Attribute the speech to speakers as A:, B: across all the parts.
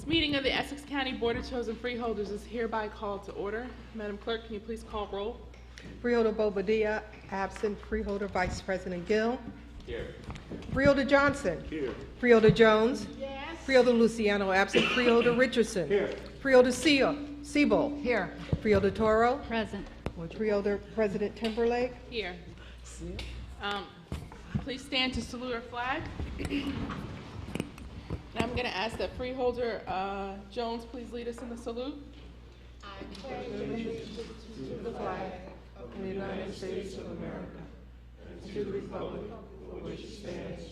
A: This meeting of the Essex County Board of Chosen Freeholders is hereby called to order. Madam Clerk, can you please call roll?
B: Freeholder BOBADILLA, absent. Freeholder Vice President Gill.
C: Here.
B: Freeholder Johnson.
C: Here.
B: Freeholder Jones.
A: Yes.
B: Freeholder Luciano, absent. Freeholder Richardson.
C: Here.
B: Freeholder SEBOLD.
D: Here.
B: Freeholder Toro.
D: Present.
B: Freeholder President Timberlake.
A: Here. Please stand to salute our flag. Now I'm going to ask that Freeholder Jones please lead us in the salute.
B: I pledge allegiance to the flag of the United States of America and to the republic for which it stands,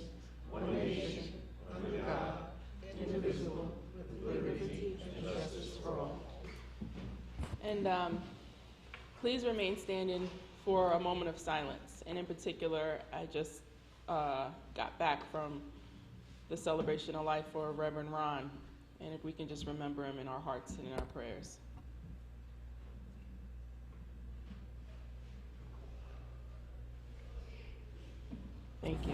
B: one nation, under God, indivisible, with liberty and justice for all.
A: And please remain standing for a moment of silence. And in particular, I just got back from the celebration of life for Reverend Ron. And if we can just remember him in our hearts and in our prayers. Thank you.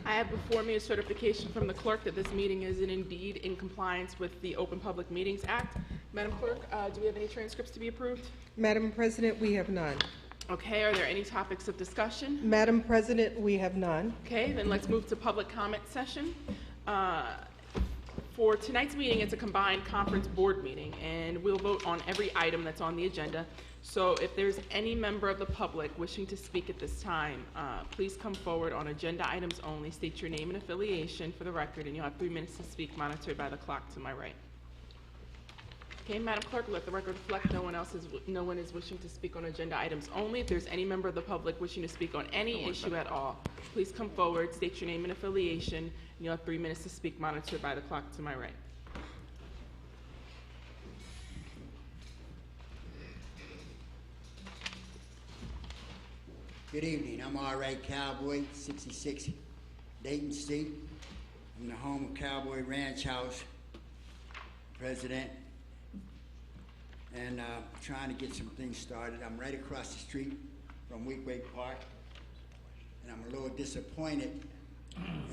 A: I have before me a certification from the clerk that this meeting is indeed in compliance with the Open Public Meetings Act. Madam Clerk, do we have any transcripts to be approved?
B: Madam President, we have none.
A: Okay, are there any topics of discussion?
B: Madam President, we have none.
A: Okay, then let's move to public comment session. For tonight's meeting, it's a combined conference board meeting, and we'll vote on every item that's on the agenda. So if there's any member of the public wishing to speak at this time, please come forward on agenda items only. State your name and affiliation for the record, and you'll have 3 minutes to speak, monitored by the clock to my right. Okay, Madam Clerk, let the record reflect no one is wishing to speak on agenda items only. If there's any member of the public wishing to speak on any issue at all, please come forward, state your name and affiliation, and you'll have 3 minutes to speak, monitored by the clock to my right.
E: Good evening. I'm R.A. Cowboy, 66 Dayton Street. I'm the home of Cowboy Ranch House president, and trying to get some things started. I'm right across the street from Weekway Park, and I'm a little disappointed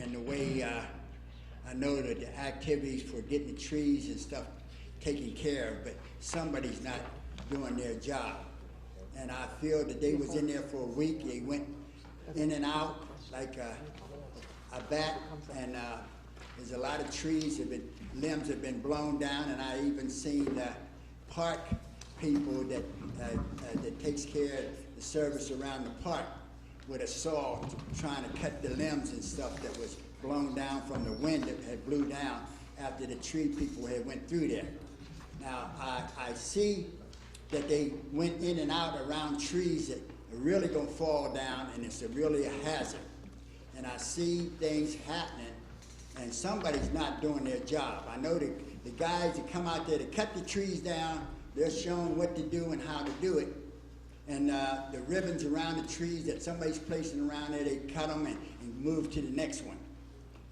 E: in the way I know that the activities for getting the trees and stuff taken care of, but somebody's not doing their job. And I feel that they was in there for a week. They went in and out like a bat, and there's a lot of trees limbs have been blown down, and I even seen the park people that takes care of the service around the park with a saw trying to cut the limbs and stuff that was blown down from the wind that had blew down after the tree people had went through there. Now I see that they went in and out around trees that are really gonna fall down, and it's really a hazard. And I see things happening, and somebody's not doing their job. I know the guys that come out there to cut the trees down, they're shown what to do and how to do it. And the ribbons around the trees that somebody's placing around there, they cut them and move to the next one.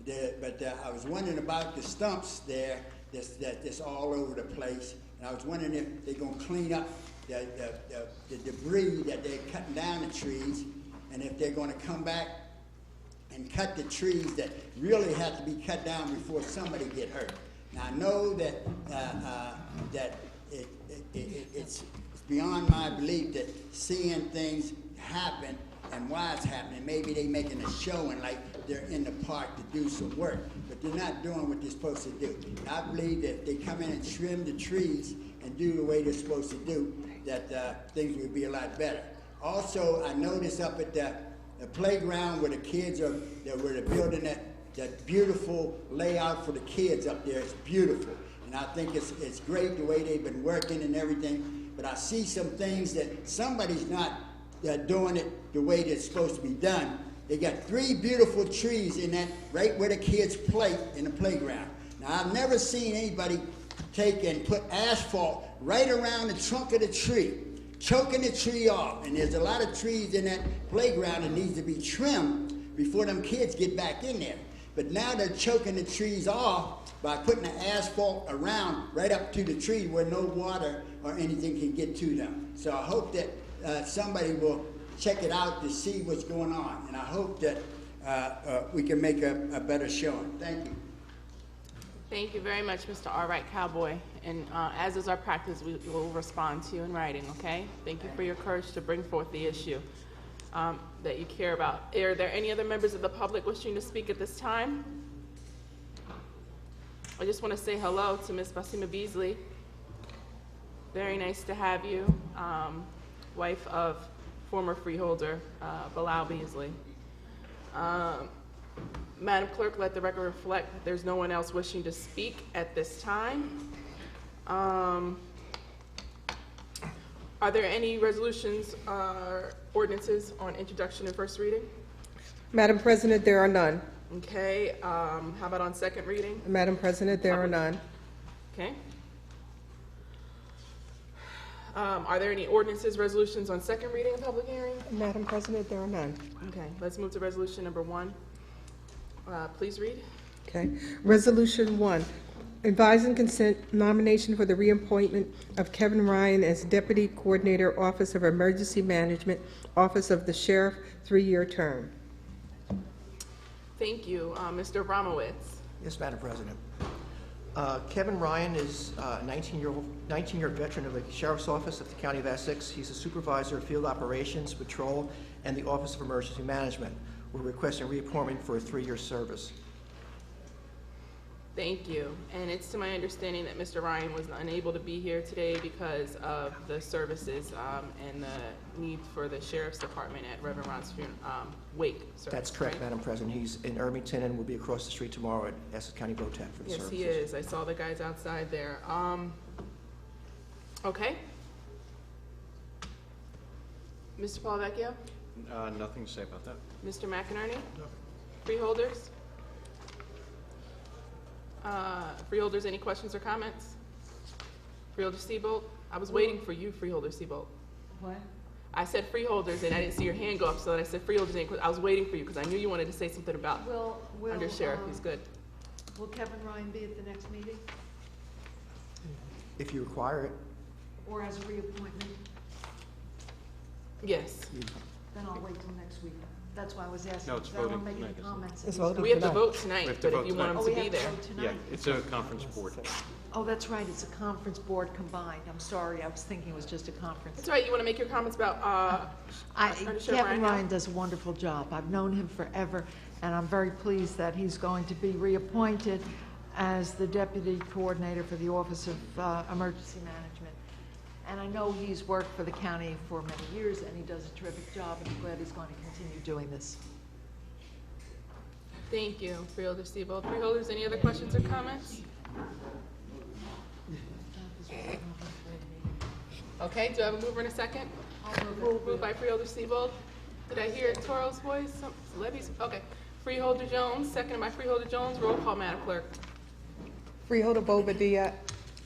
E: But I was wondering about the stumps there that's all over the place. And I was wondering if they're going to clean up the debris that they're cutting down the trees, and if they're going to come back and cut the trees that really have to be cut down before somebody get hurt. Now I know that it's beyond my belief that seeing things happen and why it's happening. Maybe they're making a showing like they're in the park to do some work, but they're not doing what they're supposed to do. And I believe that if they come in and trim the trees and do the way they're supposed to do, that things would be a lot better. Also, I noticed up at the playground where the kids are, where they're building that beautiful layout for the kids up there. It's beautiful. And I think it's great the way they've been working and everything, but I see some things that somebody's not doing it the way that's supposed to be done. They got 3 beautiful trees in that, right where the kids play in the playground. Now, I've never seen anybody take and put asphalt right around the trunk of the tree, choking the tree off. And there's a lot of trees in that playground that needs to be trimmed before them kids get back in there. But now they're choking the trees off by putting the asphalt around right up to the tree where no water or anything can get to them. So I hope that somebody will check it out to see what's going on. And I hope that we can make a better showing. Thank you.
A: Thank you very much, Mr. All Right Cowboy. And as is our practice, we will respond to you in writing, okay? Thank you for your courage to bring forth the issue that you care about. Are there any other members of the public wishing to speak at this time? I just want to say hello to Ms. Basima Beasley. Very nice to have you, wife of former freeholder Bilal Beasley. Madam Clerk, let the record reflect that there's no one else wishing to speak at this time. Are there any resolutions or ordinances on introduction and first reading?
B: Madam President, there are none.
A: Okay, how about on second reading?
B: Madam President, there are none.
A: Okay. Are there any ordinances, resolutions on second reading and public hearing?
B: Madam President, there are none.
A: Okay, let's move to resolution number 1. Please read.
B: Okay. Resolution 1, advise and consent nomination for the reappointment of Kevin Ryan as Deputy Coordinator, Office of Emergency Management, Office of the Sheriff, 3-year term.
A: Thank you. Mr. Abramowitz.
C: Yes, Madam President. Kevin Ryan is a 19-year veteran of the Sheriff's Office of the County of Essex. He's a supervisor of field operations, patrol, and the Office of Emergency Management. We're requesting reappointment for a 3-year service.
A: Thank you. And it's to my understanding that Mr. Ryan was unable to be here today because of the services and the need for the Sheriff's Department at Reverend Ron's wake service. That's correct,
C: right? Madam President. He's in Irvington and will be across the street tomorrow at Essex County VOTAC for the services.
A: Yes, he is. I saw the guys outside there. Okay. Mr. Palavecchio?
D: Nothing to say about that.
A: Mr. McInerney? No. Freeholders? Freeholders, any questions or comments? Freeholder Sebold? I was waiting for you, Freeholder Sebold.
F: What?
A: I said freeholders, and I didn't see your hand go up, so I said freeholders. I was waiting for you because I knew you wanted to say something about Under Sheriff. He's good.
F: Will Kevin Ryan be at the next meeting?
C: If you require it.
F: Or as a reappointment?
A: Yes.
F: Then I'll wait till next week. That's why I was asking.
D: No, it's
F: because I don't
D: voting
F: make any
D: tonight, isn't it?
F: comments.
B: It's voting
A: We have to
B: tonight.
A: vote tonight,
D: We have to
A: but if
D: vote
A: you want
D: tonight.
A: him
F: we
A: to be
F: have
A: there.
F: to vote
D: Yeah,
F: tonight?
D: it's a conference board.
F: Oh, that's right, it's a conference board combined. I'm sorry, I was thinking it was just a conference.
A: That's right. You want to make your comments about Under Sheriff
F: Kevin
A: now?
F: Ryan does a wonderful job. I've known him forever, and I'm very pleased that he's going to be reappointed as the Deputy Coordinator for the Office of Emergency Management. And I know he's worked for the county for many years, and he does a terrific job, and I'm glad he's going to continue doing this.
A: Thank you, Freeholder Sebold. Freeholders, any other questions or comments? Okay, do I have a mover and a second? Moved by Freeholder Sebold. Did I hear Toro's voice? Lebby's? Okay. Freeholder Jones, seconded by Freeholder Jones. Roll call, Madam Clerk.
B: Freeholder Bobadilla,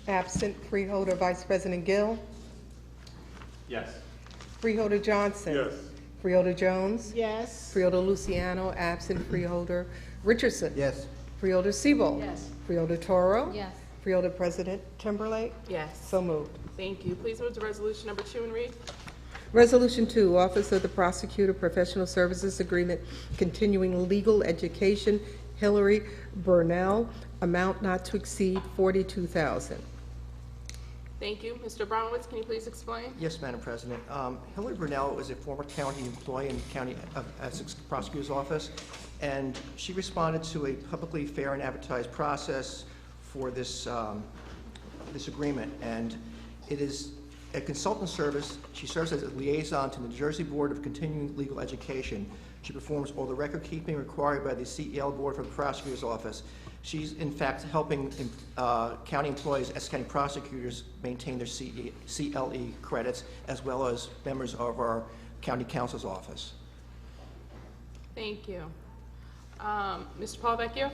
B: absent. Freeholder Vice President Gill.
D: Yes.
B: Freeholder Johnson.
D: Yes.
B: Freeholder Jones.
F: Yes.
B: Freeholder Luciano, absent. Freeholder Richardson.
C: Yes.
B: Freeholder Sebold.
F: Yes.
B: Freeholder Toro.
F: Yes.
B: Freeholder President Timberlake.
A: Yes.
B: So moved.
A: Thank you. Please move to resolution number 2 and read.
B: Resolution 2, Office of the Prosecutor Professional Services Agreement, continuing legal education, Hillary Burnell, amount not to exceed $42,000.
A: Thank you. Mr. Abramowitz, can you please explain?
C: Yes, Madam President. Hillary Brunell was a former county employee in the County of Essex Prosecutor's Office, and she responded to a publicly fair and advertised process for this, this agreement. And it is a consultant service. She serves as a liaison to the New Jersey Board of Continuing Legal Education. She performs all the record keeping required by the CEL Board for the Prosecutor's Office. She's, in fact, helping county employees, Essex County prosecutors, maintain their CLE credits, as well as members of our County Counsel's Office.
A: Thank you. Mr. Palavecchio?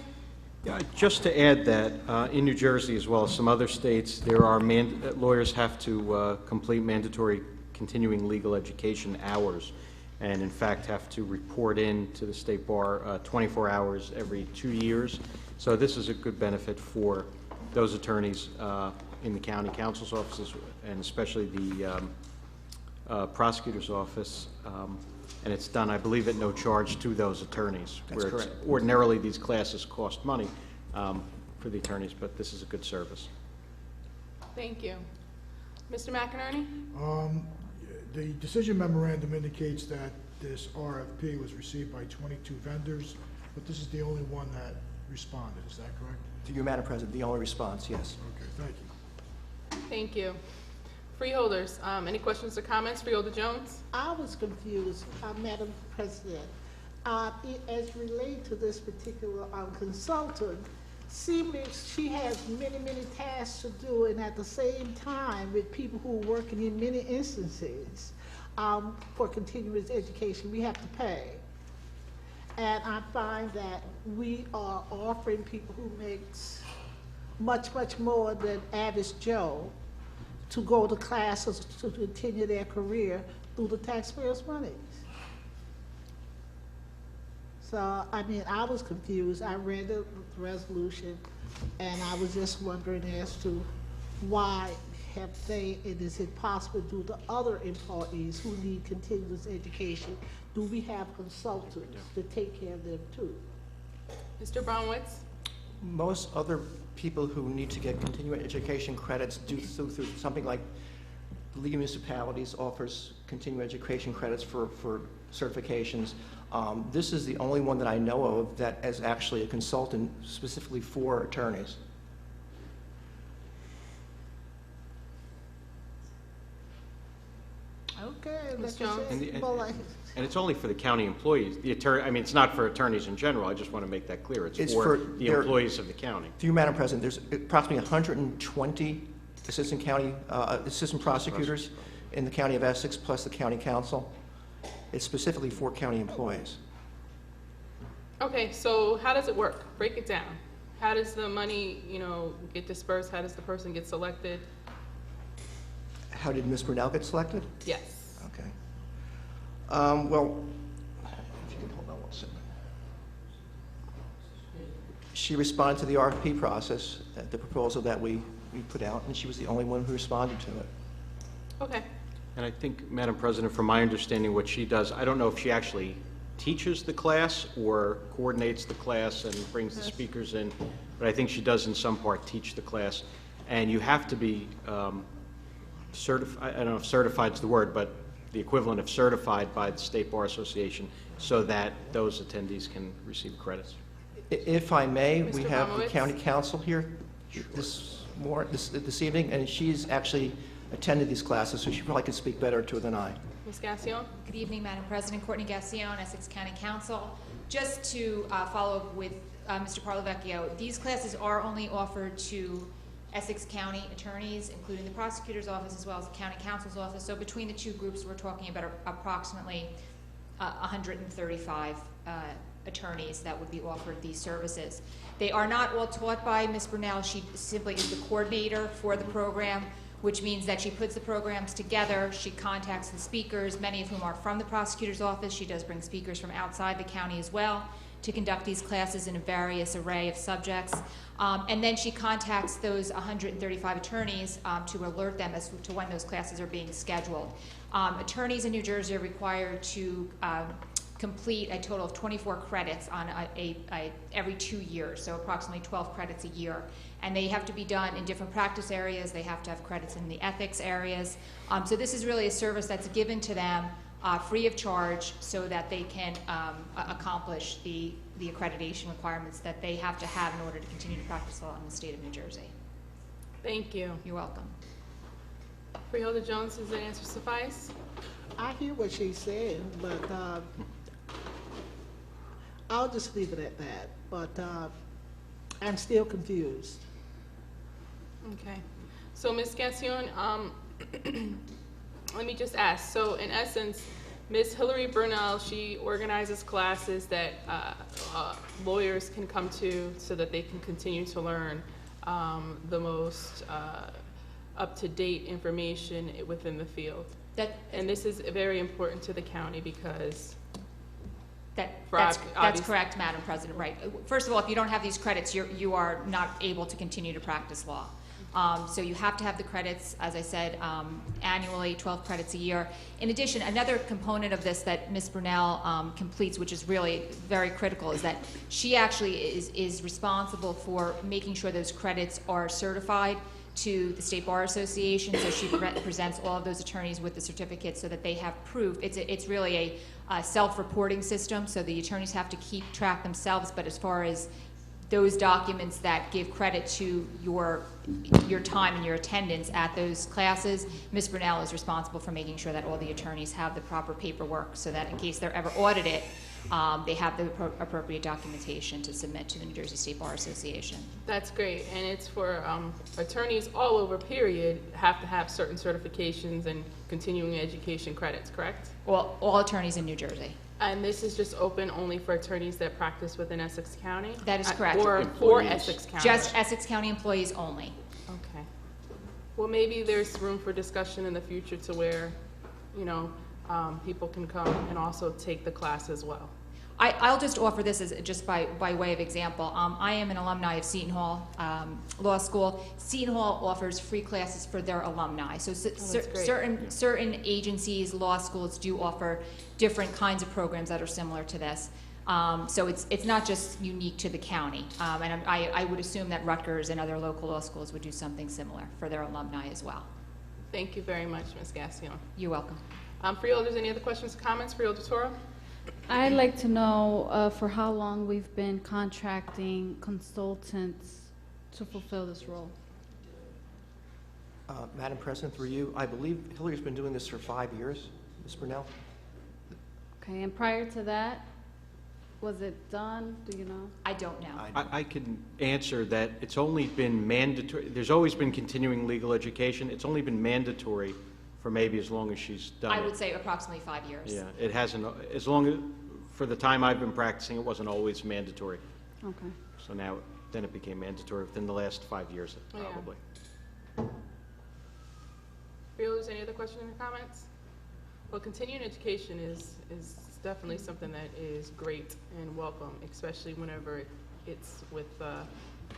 D: Just to add that in New Jersey, as well as some other states, there are lawyers have to complete mandatory continuing legal education hours, and in fact have to report in to the State Bar 24 hours every 2 years. So this is a good benefit for those attorneys in the county counsel's offices, and especially the prosecutor's office, and it's done, I believe, at no charge to those attorneys.
C: That's
D: where
C: correct.
D: Ordinarily, these classes cost money for the attorneys, but this is a good service.
A: Thank you. Mr. McInerney?
B: The decision memorandum indicates that this RFP was received by 22 vendors, but this is the only one that responded. Is that correct?
C: To you, Madam President, the only response, yes.
B: Okay, thank you.
A: Thank you. Freeholders, any questions or comments? Freeholder Jones?
G: I was confused, Madam President. As related to this particular consultant, seemingly she has many, many tasks to do, and at the same time, with people who are working in many instances for continuous education, we have to pay. And I find that we are offering people who makes much, much more than average Joe to go to classes to continue their career through the taxpayers' money. So, I mean, I was confused. I read the resolution, and I was just wondering as to why have they, and is it possible to do the other employees who need continuous education, do we have consultants to take care of them too?
A: Mr. Brownwitz?
C: Most other people who need to get continuing education credits do through something like the League of Municipalities offers continuing education credits for certifications. This is the only one that I know of that is actually a consultant specifically for attorneys.
G: Okay,
A: Ms.
G: like I
A: Jones?
G: said, well, like,
D: And it's only for the county employees. The attorney, I mean, it's not for attorneys in general. I just want to make that clear. It's for the employees of the county.
C: Through you, Madam President, there's approximately 120 assistant prosecutors in the county of Essex, plus the county council. It's specifically for county employees.
A: Okay, so how does it work? Break it down. How does the money, get dispersed? How does the person get selected?
C: How did Ms. Brunel get selected?
A: Yes.
C: Okay. Well, if you can hold on one second. She responded to the RFP process, the proposal that we put out, and she was the only one who responded to it.
A: Okay.
D: And I think, Madam President, from my understanding, what she does, I don't know if she actually teaches the class or coordinates the class and brings the speakers in, but I think she does in some part teach the class. And you have to be certified, I don't know if certified is the word, but the equivalent of certified by the State Bar Association so that those attendees can receive credits.
C: If I may, we
A: Mr.
C: have the
A: Pomowitz?
C: county council here this evening, and she's actually attended these classes, so she probably could speak better to it than I.
A: Ms. Gassion?
H: Good evening, Madam President. Courtney Gassion, Essex County Council. Just to follow up with Mr. Parlavecchio, these classes are only offered to Essex County attorneys, including the prosecutor's office as well as the county counsel's office. So between the two groups, we're talking about approximately 135 attorneys that would be offered these services. They are not all taught by Ms. Brunel. She simply is the coordinator for the program, which means that she puts the programs together, she contacts the speakers, many of whom are from the prosecutor's office. She does bring speakers from outside the county as well to conduct these classes in a various array of subjects. And then she contacts those 135 attorneys to alert them as to when those classes are being scheduled. Attorneys in New Jersey are required to complete a total of 24 credits on every 2 years, so approximately 12 credits a year. And they have to be done in different practice areas. They have to have credits in the ethics areas. So this is really a service that's given to them free of charge so that they can accomplish the accreditation requirements that they have to have in order to continue to practice law in the state of New Jersey.
A: Thank you.
H: You're welcome.
A: Freeholder Jones, does that answer suffice?
G: I hear what she's saying, but I'll just leave it at that. But I'm still confused.
A: Okay. So, Ms. Gassion, let me just ask. So, in essence, Ms. Hillary Brunel, she organizes classes that lawyers can come to so that they can continue to learn the most up-to-date information within the field. And this is very important to the county because
H: That's correct, Madam President, right. First of all, if you don't have these credits, you are not able to continue to practice law. So you have to have the credits, as I said, annually, 12 credits a year. In addition, another component of this that Ms. Brunel completes, which is really very critical, is that she actually is responsible for making sure those credits are certified to the State Bar Association. So she presents all of those attorneys with the certificates so that they have proof. It's really a self-reporting system, so the attorneys have to keep track themselves, but as far as those documents that give credit to your time and your attendance at those classes, Ms. Brunel is responsible for making sure that all the attorneys have the proper paperwork so that in case they're ever audited, they have the appropriate documentation to submit to the New Jersey State Bar Association.
A: That's great, and it's for attorneys all over, period, have to have certain certifications and continuing education credits, correct?
H: All attorneys in New Jersey.
A: And this is just open only for attorneys that practice within Essex County?
H: That is correct.
A: Or for Essex County?
H: Just Essex County employees only.
A: Okay. Well, maybe there's room for discussion in the future to where, you know, people can come and also take the class as well.
H: I'll just offer this as just by way of example. I am an alumni of Seton Hall Law School. Seton Hall offers free classes for their alumni. So certain agencies, law schools do offer different kinds of programs that are similar to this. So it's not just unique to the county. And I would assume that Rutgers and other local law schools would do something similar for their alumni as well.
A: Thank you very much, Ms. Gassion.
H: You're welcome.
A: Freeholders, any other questions or comments? Freeholder Toro?
I: I'd like to know for how long we've been contracting consultants to fulfill this role.
C: Madam President, through you, I believe Hillary's been doing this for 5 years, Ms. Brunel?
I: Okay, and prior to that, was it done? Do you know?
H: I don't know.
D: I can answer that it's only been mandatory. There's always been continuing legal education. It's only been mandatory for maybe as long as she's done it.
H: I would say approximately 5 years.
D: Yeah, it hasn't, as long as, for the time I've been practicing, it wasn't always mandatory.
I: Okay.
D: So now, then it became mandatory within the last 5 years, probably.
A: Freeholders, any other questions or comments? Well, continuing education is definitely something that is great and welcome, especially whenever it's with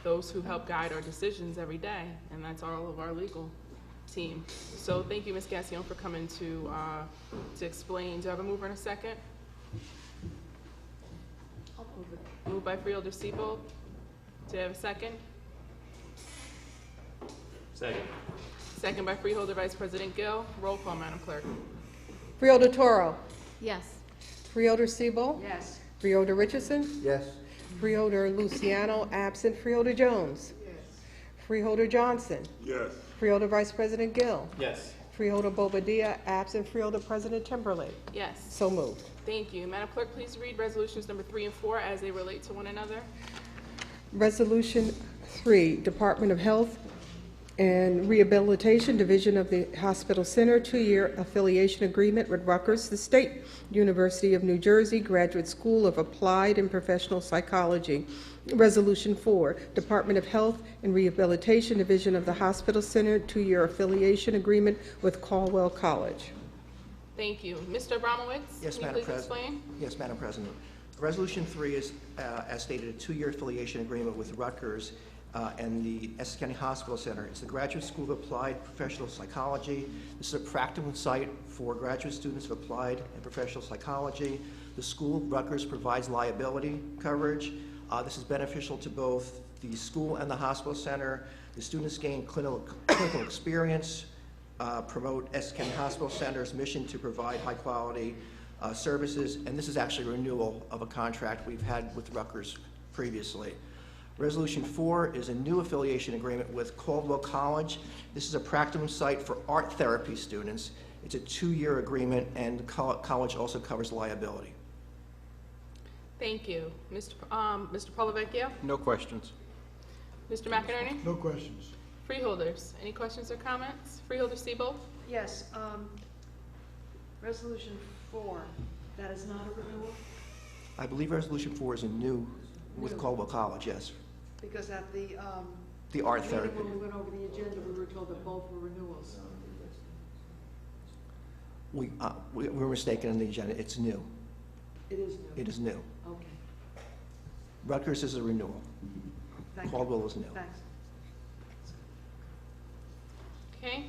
A: those who help guide our decisions every day, and that's all of our legal team. So thank you, Ms. Gassion, for coming to explain. Do I have a mover and a second?
F: I'll move it.
A: Moved by Freeholder Sebold. Do I have a second?
J: Second.
A: Second by Freeholder Vice President Gill. Roll call, Madam Clerk.
B: Freeholder Toro.
I: Yes.
B: Freeholder Sebold.
F: Yes.
B: Freeholder Richardson.
C: Yes.
B: Freeholder Luciano, absent. Freeholder Jones.
G: Yes.
B: Freeholder Johnson.
J: Yes.
B: Freeholder Vice President Gill.
J: Yes.
B: Freeholder Bobadilla, absent. Freeholder President Timberlake.
A: Yes.
B: So moved.
A: Thank you. Madam Clerk, please read resolutions number 3 and 4 as they relate to one another.
B: Resolution 3, Department of Health and Rehabilitation, Division of the Hospital Center, 2-year affiliation agreement with Rutgers, the State University of New Jersey Graduate School of Applied and Professional Psychology. Resolution 4, Department of Health and Rehabilitation, Division of the Hospital Center, 2-year affiliation agreement with Caldwell College.
A: Thank you. Mr. Abramowitz?
C: Yes,
A: can you
C: Madam
A: please
C: President.
A: explain?
C: Yes, Madam President. Resolution 3 is, as stated, a 2-year affiliation agreement with Rutgers and the Essex County Hospital Center. It's the Graduate School of Applied Professional Psychology. This is a practical site for graduate students of applied and professional psychology. The school, Rutgers, provides liability coverage. This is beneficial to both the school and the hospital center. The students gain clinical experience, promote Essex County Hospital Center's mission to provide high-quality services, and this is actually a renewal of a contract we've had with Rutgers previously. Resolution 4 is a new affiliation agreement with Caldwell College. This is a practicum site for art therapy students. It's a 2-year agreement, and the college also covers liability.
A: Thank you. Mr. Polavecchio?
D: No questions.
A: Mr. McInerney?
J: No questions.
A: Freeholders, any questions or comments? Freeholder Sebold?
F: Yes, Resolution 4, that is not a renewal?
C: I believe Resolution 4 is a new with Caldwell College, yes.
F: Because at the
C: art
F: meeting
C: therapy.
F: when we went over the agenda, we were told that both were renewals.
C: We were mistaken in the agenda. It's new.
F: It is new?
C: It is new.
F: Okay,
C: Rutgers is a renewal.
F: thank you.
C: Caldwell is new.
F: Thanks.
A: Okay.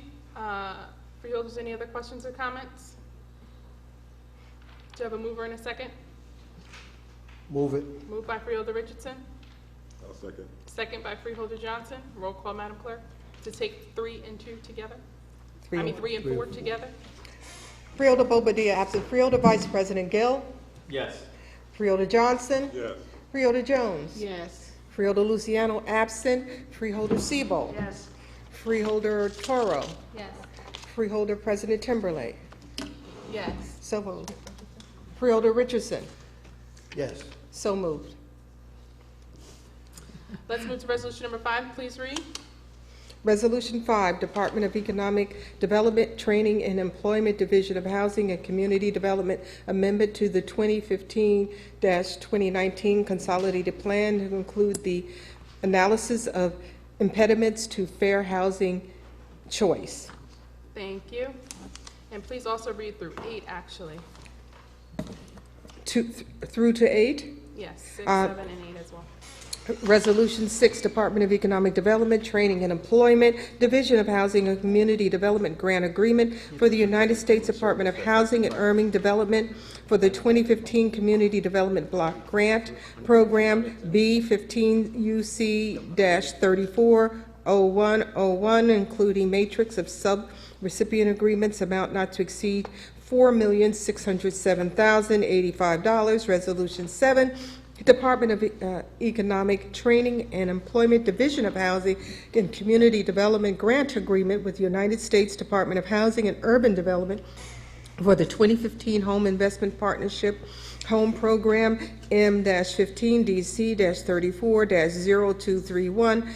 A: Freeholders, any other questions or comments? Do you have a mover and a second?
B: Move it.
A: Moved by Freeholder Richardson,
J: I'll second.
A: second by Freeholder Johnson. Roll call, Madam Clerk, to take 3 and 2 together?
K: Three.
A: 3 and 4 together?
K: Freeholder Bobadilla, absent. Freeholder Vice President Gill.
D: Yes.
K: Freeholder Johnson.
J: Yes.
K: Freeholder Jones.
G: Yes.
K: Freeholder Luciano, absent. Freeholder SEBOLD.
G: Yes.
K: Freeholder Toro.
I: Yes.
K: Freeholder President Timberlake.
A: Yes.
K: So moved. Freeholder Richardson.
B: Yes.
K: So moved.
A: Let's move to resolution number 5. Please read.
K: Resolution 5, Department of Economic Development, Training and Employment, Division of Housing and Community Development, amendment to the 2015-2019 Consolidated Plan to include the analysis of impediments to fair housing choice.
A: Thank you. And please also read through 8, actually.
K: Through to 8.
A: Yes, 6,
K: Uh,
A: 7, and 8 as well.
K: Resolution 6, Department of Economic Development, Training and Employment, Division of Housing and Community Development Grant Agreement for the United States Department of Housing and Urban Development for the 2015 Community Development Block Grant Program B15UC-340101, including matrix of sub-recipient agreements, amount not to exceed $4,607,085. Resolution 7, Department of Economic Training and Employment, Division of Housing and Community Development Grant Agreement with the United States Department of Housing and Urban Development for the 2015 Home Investment Partnership Home Program M-15 DC-34-0231,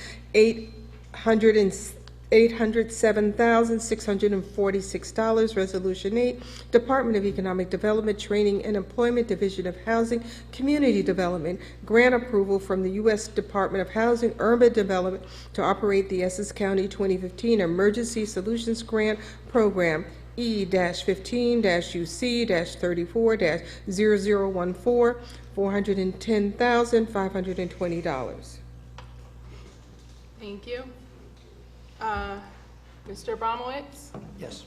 K: $807,646. Resolution 8, Department of Economic Development, Training and Employment, Division of Housing, Community Development, grant approval from the U.S. Department of Housing, Urban Development to operate the Essex County 2015 Emergency Solutions Grant Program E-15-UC-34-0014, $410,520.
A: Thank you. Mr. Abramowitz?
C: Yes.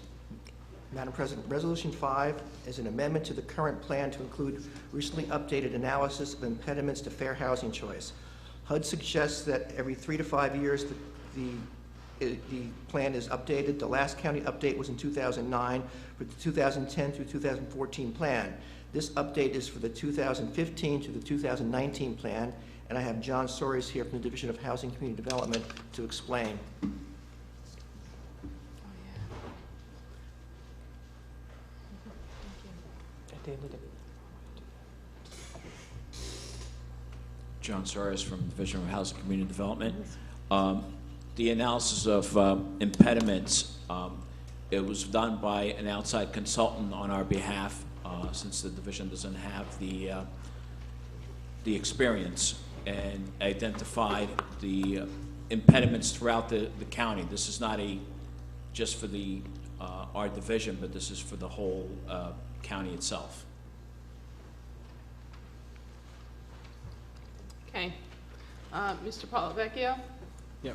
C: Madam President, Resolution 5 is an amendment to the current plan to include recently updated analysis of impediments to fair housing choice. HUD suggests that every 3 to 5 years the plan is updated. The last county update was in 2009 for the 2010 through 2014 plan. This update is for the 2015 to the 2019 plan, and I have John Soares here from the Division of Housing and Community Development to explain.
L: John Soares from the Division of Housing and Community Development. The analysis of impediments, it was done by an outside consultant on our behalf, since the division doesn't have the experience, and identified the impediments throughout the county. This is not just for our division, but this is for the whole county itself.
A: Okay. Mr. Polavecchio?
D: Yeah,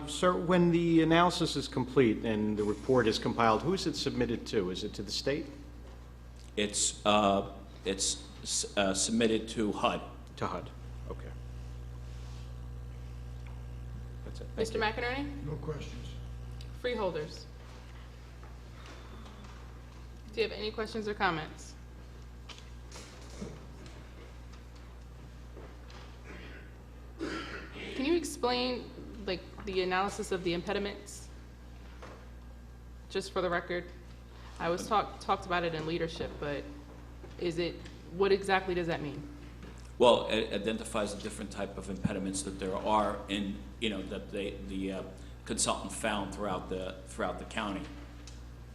D: sir, when the analysis is complete and the report is compiled, who is it submitted to? Is it to the state?
L: It's submitted to HUD.
D: To HUD, okay. That's it.
A: Mr. McInerney?
B: No questions.
A: Freeholders? Do you have any questions or comments? Can you explain, like, the analysis of the impediments? Just for the record. I was talked about it in leadership, but what exactly does that mean?
L: Well, it identifies the different type of impediments that there are in, that the consultant found throughout the county.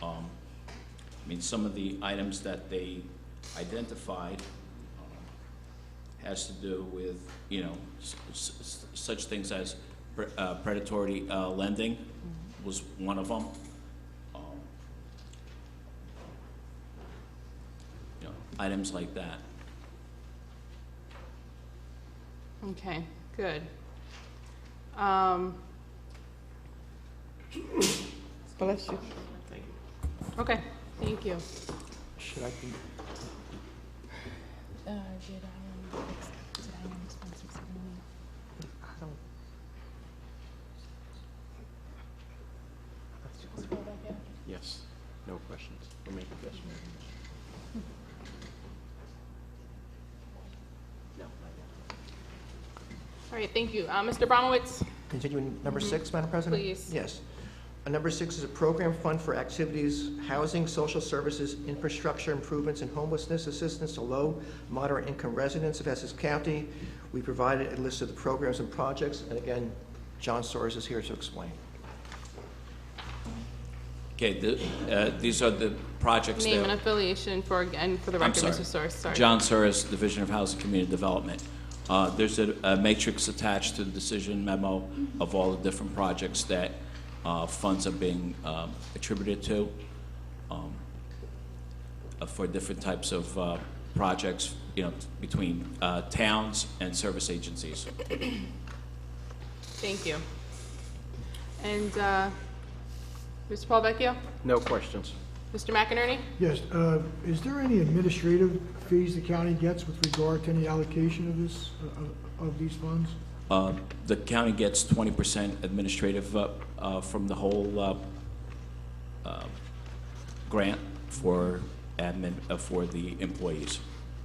L: I mean, some of the items that they identified has to do with, such things as predatory lending was one of them. Items like that.
A: Okay, good.
K: Bless you.
A: Okay, thank you.
C: Should I be?
I: Did I sponsor something?
C: I don't.
D: Yes, no questions. We'll make a guess.
A: All right, thank you. Mr. Bromowitz?
C: Continuing number 6, Madam President?
A: Please.
C: Yes. Number 6 is a program fund for activities, housing, social services, infrastructure improvements, and homelessness assistance to low, moderate income residents of Essex County. We provided a list of the programs and projects, and again, John Soares is here to explain.
L: Okay, these are the projects
A: Name
L: that...
A: and affiliation for the
L: I'm
A: record,
L: sorry.
A: Mr. Soares. Sorry.
L: John Soares, Division of Housing and Community Development. There's a matrix attached to the decision memo of all the different projects that funds are being attributed to for different types of projects, between towns and service agencies.
A: Thank you. And Mr. Paul Vecchio?
D: No questions.
A: Mr. McInerney?
B: Yes, is there any administrative fees the county gets with regard to any allocation of this, of these funds?
L: The county gets 20% administrative from the whole grant for admin for the employees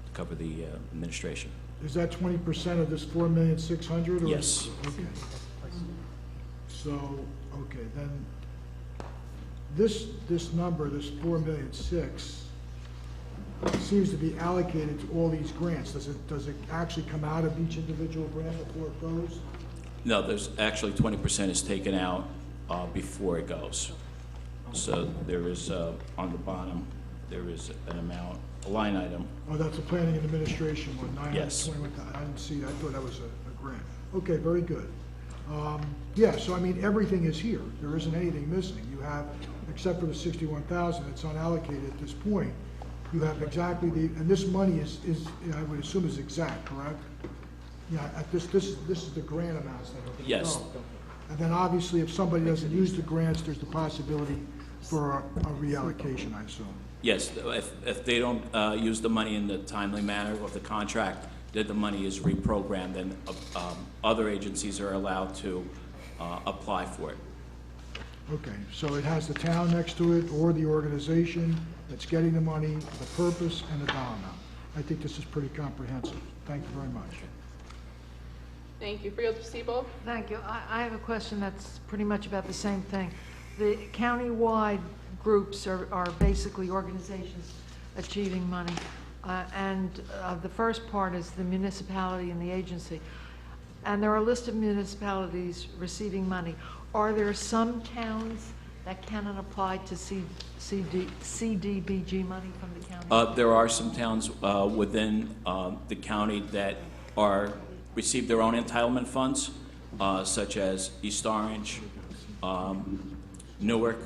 L: to cover the administration.
B: Is that 20% of this 4,600,000?
L: Yes.
B: Okay. So, okay, then this number, this 4,600,000, seems to be allocated to all these grants. Does it actually come out of each individual grant before it goes?
L: No, there's actually 20% is taken out before it goes. So there is, on the bottom, there is an amount, a line item.
B: Oh, that's the planning and administration one,
L: Yes.
B: 921,000. I didn't see that. I thought that was a grant. Okay, very good. Yeah, so I mean, everything is here. There isn't anything missing. You have, except for the 61,000 that's unallocated at this point, you have exactly and this money is I would assume is exact, correct? Yeah, at this is the grant amounts that are going to
L: Yes.
B: go. And then obviously, if somebody doesn't use the grants, there's the possibility for a reallocation, I assume.
L: Yes, if they don't use the money in the timely manner of the contract, then the money is reprogrammed, and other agencies are allowed to apply for it.
B: Okay, so it has the town next to it, or the organization that's getting the money, the purpose, and the dollar amount. I think this is pretty comprehensive. Thank you very much.
A: Thank you. Freeholder Sebo?
F: Thank you. I have a question that's pretty much about the same thing. The county-wide groups are basically organizations achieving money. And the first part is the municipality and the agency. And there are a list of municipalities receiving money. Are there some towns that cannot apply to CDBG money from the county?
L: There are some towns within the county that receive their own entitlement funds, such as East Orange, Newark,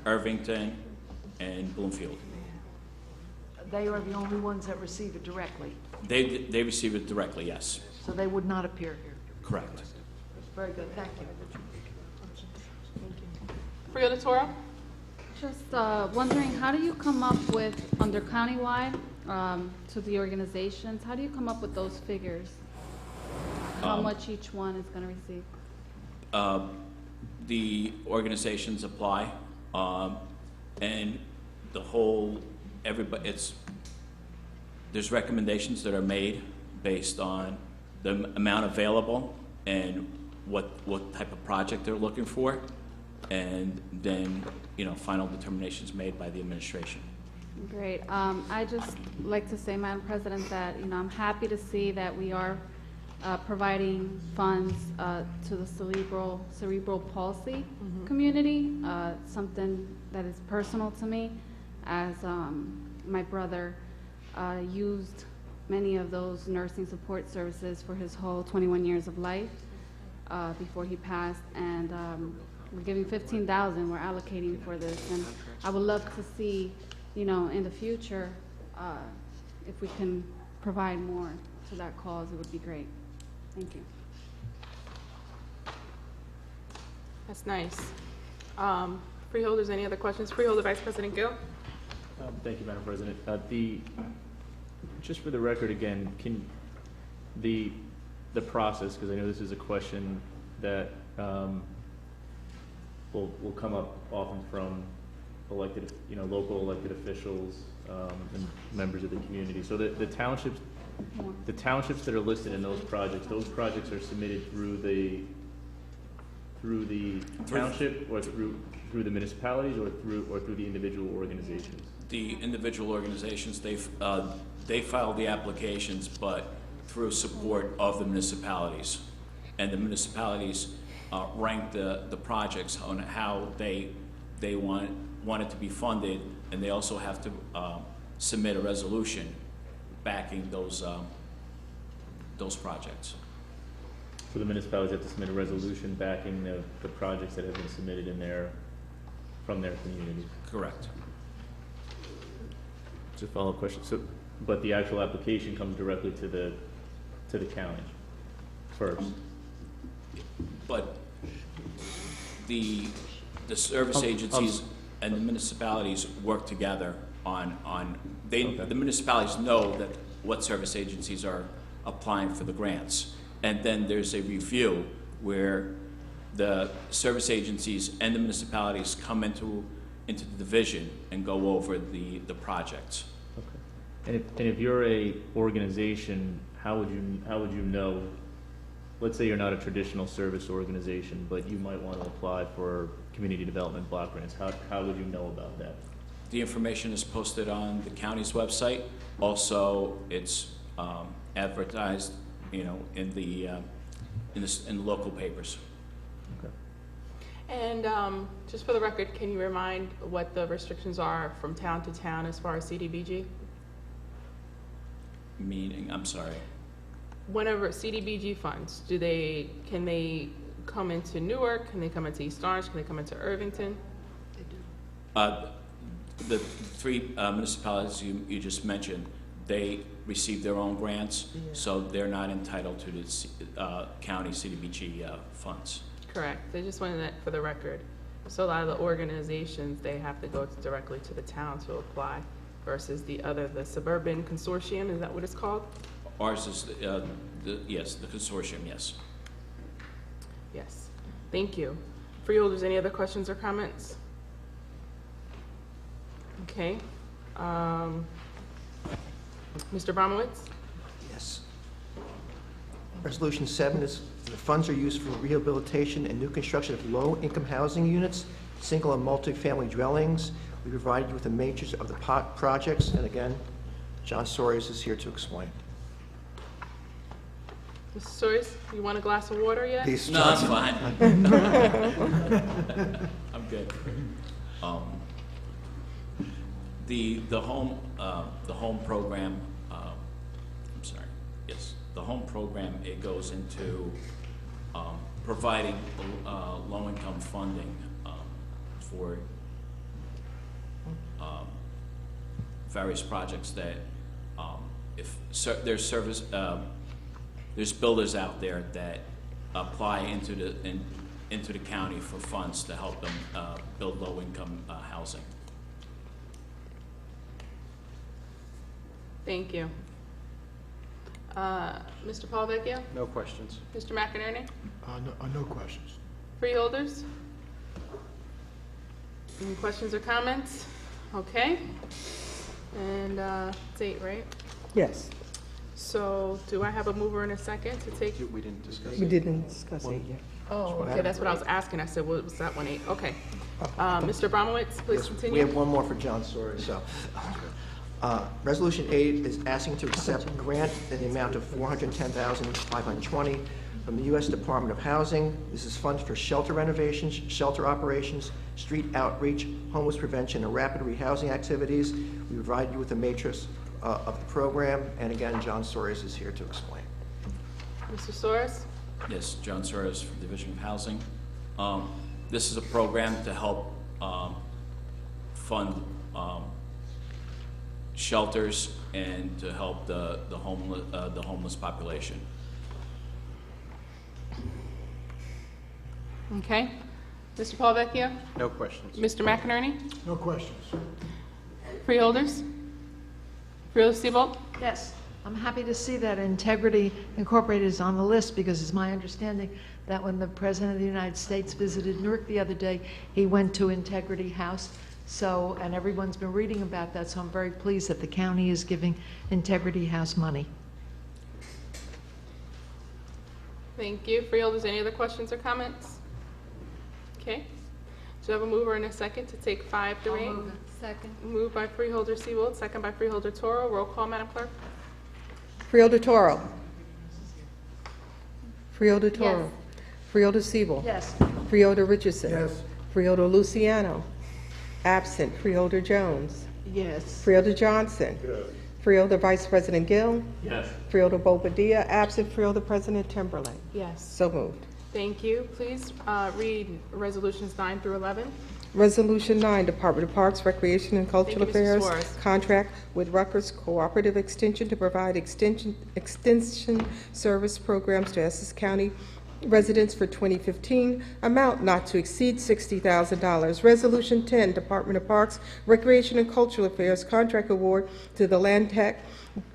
L: Irvington, and Bloomfield.
F: They are the only ones that receive it directly,
L: They receive it directly, yes.
F: so they would not appear here.
L: Correct.
F: Very good, thank you.
A: Freeholder Toro?
I: Just wondering, how do you come up with, under countywide, to the organizations, how do you come up with those figures? How much each one is going to receive?
L: The organizations apply, and the whole, there's recommendations that are made based on the amount available and what type of project they're looking for, and then, final determinations made by the administration.
I: Great. I just like to say, Madam President, that, I'm happy to see that we are providing funds to the cerebral palsy community, something that is personal to me, as my brother used many of those nursing support services for his whole 21 years of life before he passed, and we're giving $15,000 we're allocating for this, and I would love to see, in the future, if we can provide more to that cause, it would be great. Thank you.
A: That's nice. Freeholders, any other questions? Freeholder Vice President Gill?
J: Thank you, Madam President. Just for the record again, can the process, because I know this is a question that will come up often from elected, local elected officials and members of the community. So the townships that are listed in those projects are submitted through the township or through the municipalities or through the individual organizations?
L: The individual organizations, they file the applications, but through support of the municipalities. And the municipalities rank the projects on how they want it to be funded, and they also have to submit a resolution backing those projects.
J: So the municipalities have to submit a resolution backing the projects that have been submitted from their communities?
L: Correct.
J: Just a follow-up question. So, but the actual application comes directly to the county first?
L: But the service agencies and the municipalities work together the municipalities know that what service agencies are applying for the grants. And then there's a review where the service agencies and the municipalities come into the division and go over the projects.
J: Okay. And if you're a organization, how would you know? Let's say you're not a traditional service organization, but you might want to apply for community development block grants. How would you know about that?
L: The information is posted on the county's website. Also, it's advertised, in the local papers.
J: Okay.
A: And just for the record, can you remind what the restrictions are from town to town as far as CDBG?
L: Meaning, I'm sorry.
A: Whenever CDBG funds, can they come into Newark? Can they come into East Orange? Can they come into Irvington?
L: The three municipalities you just mentioned, they receive their own grants, so they're not entitled to the county CDBG funds.
A: Correct. They just wanted that for the record. So a lot of the organizations, they have to go directly to the town to apply versus the suburban consortium, is that what it's called?
L: Ours is, yes, the consortium, yes.
A: Yes. Thank you. Freeholders, any other questions or comments? Okay. Mr. Bromowitz?
C: Yes. Resolution 7 is the funds are used for rehabilitation and new construction of low-income housing units, single and multi-family dwellings. We provided you with a matrix of the projects, and again, John Soares is here to explain.
A: Mr. Soares, you want a glass of water yet?
C: Please,
L: No, that's fine. I'm good. The home program. I'm sorry. Yes, the home program. It goes into providing low-income funding for various projects that there's builders out there that apply into the county for funds to help them build low-income housing.
A: Thank you. Mr. Paul Vecchio?
D: No questions.
A: Mr. McInerney?
B: No questions.
A: Freeholders? Any questions or comments? Okay. And it's 8, right?
K: Yes,
A: So do I have a mover and a second to take?
D: We didn't discuss
K: we
D: it.
K: didn't discuss it yet.
A: Oh, okay, that's what I was asking. I said, well, was that 1 8? Okay. Mr. Bromowitz, please
C: Yes,
A: continue.
C: we have one more for John Soares. So, Resolution 8 is asking to accept a grant in the amount of $410,520 from the U.S. Department of Housing. This is funds for shelter renovations, shelter operations, street outreach, homeless prevention, and rapid rehousing activities. We provide you with a matrix of the program, and again, John Soares is here to explain.
A: Mr. Soares?
L: Yes, John Soares from Division of Housing. This is a program to help fund shelters and to help the homeless population.
A: Okay. Mr. Paul-Vecchio?
D: No questions.
A: Mr. McInerney?
B: No questions.
A: Freeholders? Freeholder Sebold?
F: Yes, I'm happy to see that Integrity Incorporated is on the list, because it's my understanding that when the President of the United States visited Newark the other day, he went to Integrity House. So, and everyone's been reading about that, so I'm very pleased that the county is giving Integrity House money.
A: Thank you. Freeholders, any other questions or comments? Okay. Do you have a mover and a second to take 5 to 8?
I: Second.
A: Moved by Freeholder Sebold, second by Freeholder Toro. Roll call, Madam Clerk.
K: Freeholder Toro. Freeholder Toro.
I: Yes.
K: Freeholder Siebel.
F: Yes.
K: Freeholder Richardson.
B: Yes.
K: Freeholder Luciano. Absent. Freeholder Jones.
G: Yes.
K: Freeholder Johnson. Freeholder Vice President Gill.
J: Yes.
K: Freeholder Bobadilla. Absent. Freeholder President Timberlake.
A: Yes.
K: So moved.
A: Thank you. Please read resolutions 9 through 11.
K: Resolution 9, Department of Parks, Recreation, and Cultural
A: Thank you, Mrs.
K: Affairs.
A: Suarez.
K: Contract with Rutgers Cooperative Extension to provide extension service programs to Essex County residents for 2015. Amount not to exceed $60,000. Resolution 10, Department of Parks, Recreation, and Cultural Affairs. Contract award to the Land Tech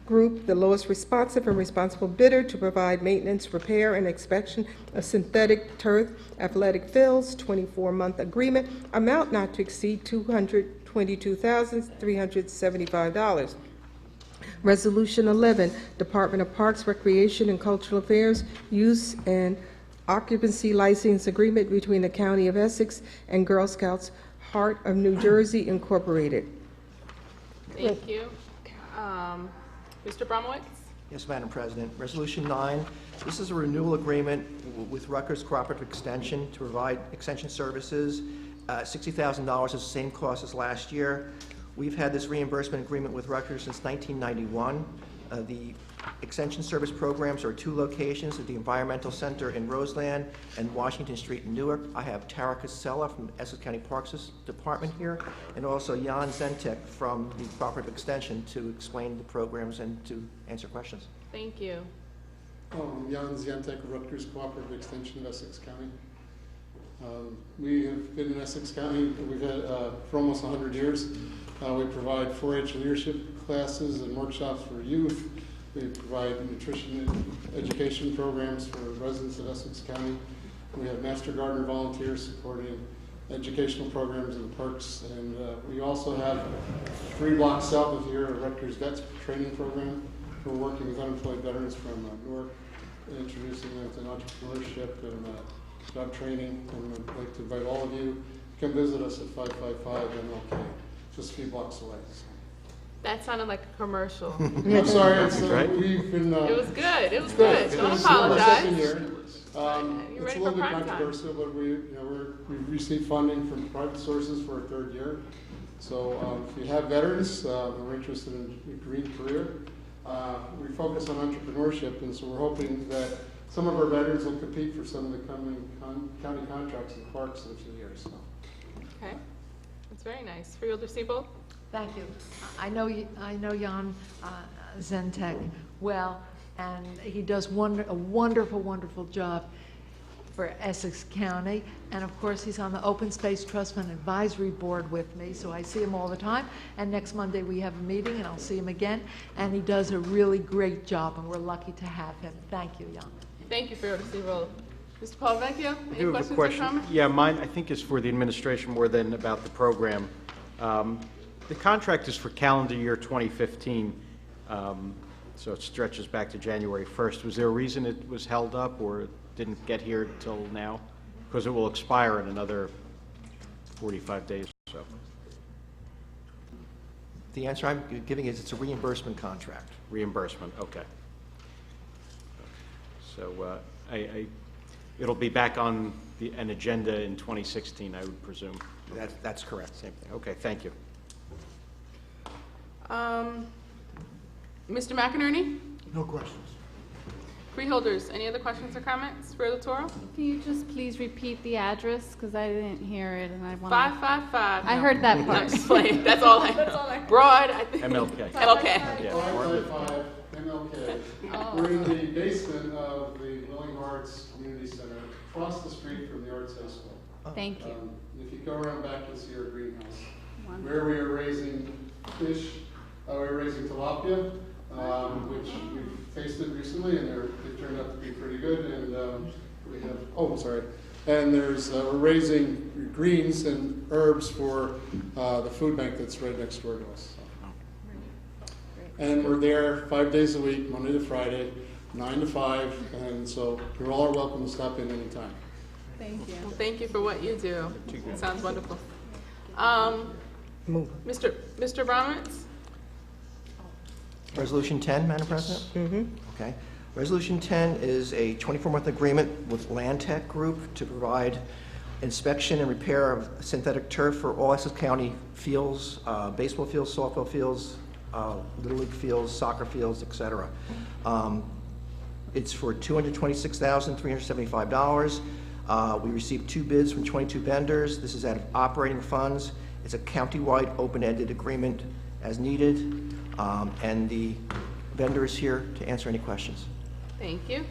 K: Group, the lowest responsive and responsible bidder, to provide maintenance, repair, and inspection of synthetic turf athletic fields. 24-month agreement. Amount not to exceed $222,375. Resolution 11, Department of Parks, Recreation, and Cultural Affairs, use and occupancy license agreement between the County of Essex and Girl Scouts Heart of New Jersey Incorporated.
A: Thank you. Mr. Bromwitz?
C: Yes, Madam President. Resolution 9, this is a renewal agreement with Rutgers Cooperative Extension to provide extension services. $60,000 is the same cost as last year. We've had this reimbursement agreement with Rutgers since 1991. The extension service programs are 2 locations at the Environmental Center in Roseland and Washington Street in Newark. I have Tara Casella from the Essex County Parks Department here, and also Jan Zentek from the Cooperative Extension to explain the programs and to answer questions.
A: Thank you.
M: Jan Zientek, Rutgers Cooperative Extension of Essex County. We have been in Essex County, we've had for almost 100 years. We provide 4-H leadership classes and workshops for youth. We provide nutrition education programs for residents of Essex County. We have Master Gardener volunteers supporting educational programs in the parks. And we also have 3 blocks south of here, a Rutgers Vets training program. We're working with unemployed veterans from Newark, introducing them to entrepreneurship and job training. And I'd like to invite all of you to come visit us at 555 MLK, just a few blocks away. So.
A: That sounded like a commercial.
M: I'm sorry, it's, we've been...
A: it was good. It was good. Don't
M: Our
A: apologize.
M: second year. It's a little bit controversial, but we've received funding from private sources for our 3rd year. So if you have veterans who are interested in a green career, we focus on entrepreneurship, and so we're hoping that some of our veterans will compete for some of the coming county contracts in the parks in a few years. So.
A: Okay. That's very nice. Freeholder Sebold?
F: Thank you. I know Jan Zentek well, and he does a wonderful, wonderful job for Essex County. And of course, he's on the Open Space Trust Fund Advisory Board with me, so I see him all the time. And next Monday we have a meeting, and I'll see him again. And he does a really great job, and we're lucky to have him. Thank you, Jan.
A: Thank you, Freeholder Sebold. Mr. Paul-Vecchio,
D: I
A: any
D: do have a
A: questions or
D: question.
A: comments?
D: Yeah, mine I think is for the administration more than about the program. The contract is for calendar year 2015, so it stretches back to January 1st. Was there a reason it was held up or it didn't get here until now? Because it will expire in another 45 days or so.
C: The answer I'm giving is it's a reimbursement contract.
D: Reimbursement, okay. So it'll be back on an agenda in 2016, I would presume.
C: That's correct.
D: Same thing. Okay, thank you.
A: Mr. McInerney?
B: No questions.
A: Freeholders, any other questions or comments? Freeholder Toro?
I: Can you just please repeat the address, because I didn't hear it and I want
A: 555.
I: I heard that
A: I'm
I: part.
A: just playing. That's all I know. Broad, I think.
D: MLK.
A: MLK.
D: Yeah.
M: 555 MLK. We're in the basement of the Willing Arts Community Center, across the street from the Arts High School.
I: Thank you.
M: If you go around back, you'll see our greenhouse,
I: Wonderful.
M: where we are raising fish. We're raising tilapia, which we've tasted recently, and they've turned out to be pretty good. And we have, and there's we're raising greens and herbs for the food bank that's right next door to us. And we're there 5 days a week, Monday to Friday, 9 to 5, and so you're all welcome to stop in anytime.
I: Thank you.
A: Well, thank you for what you do. It sounds wonderful. Mr. Bromwitz?
C: Resolution 10, Madam President? Okay. Resolution 10 is a 24-month agreement with Land Tech Group to provide inspection and repair of synthetic turf for all Essex County fields, baseball fields, softball fields, Little League fields, soccer fields, etc. It's for $226,375. We received 2 bids from 22 vendors. This is out of operating funds. It's a county-wide open-ended agreement as needed, and the vendor is here to answer any questions.
A: Thank you.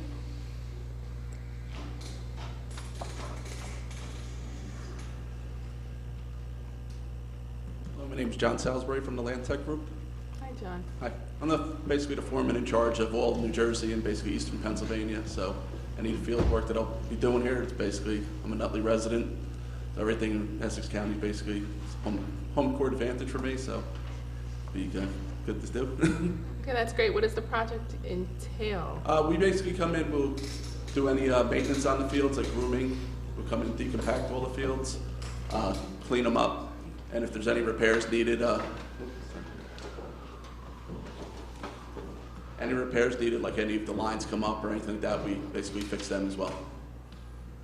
N: Hello, my name is John Salisbury from the Land Tech Group.
A: Hi, John.
N: Hi. I'm basically the foreman in charge of all of New Jersey and basically eastern Pennsylvania. So any field work that I'll be doing here, it's basically, I'm a Nutley resident. So everything in Essex County basically is home court advantage for me. So it'll be good to do.
A: Okay, that's great. What does the project entail?
N: We basically come in, we'll do any maintenance on the fields, like grooming. We'll come in and decompact all the fields, clean them up, and if there's any repairs needed, like any of the lines come up or anything like that, we basically fix them as well.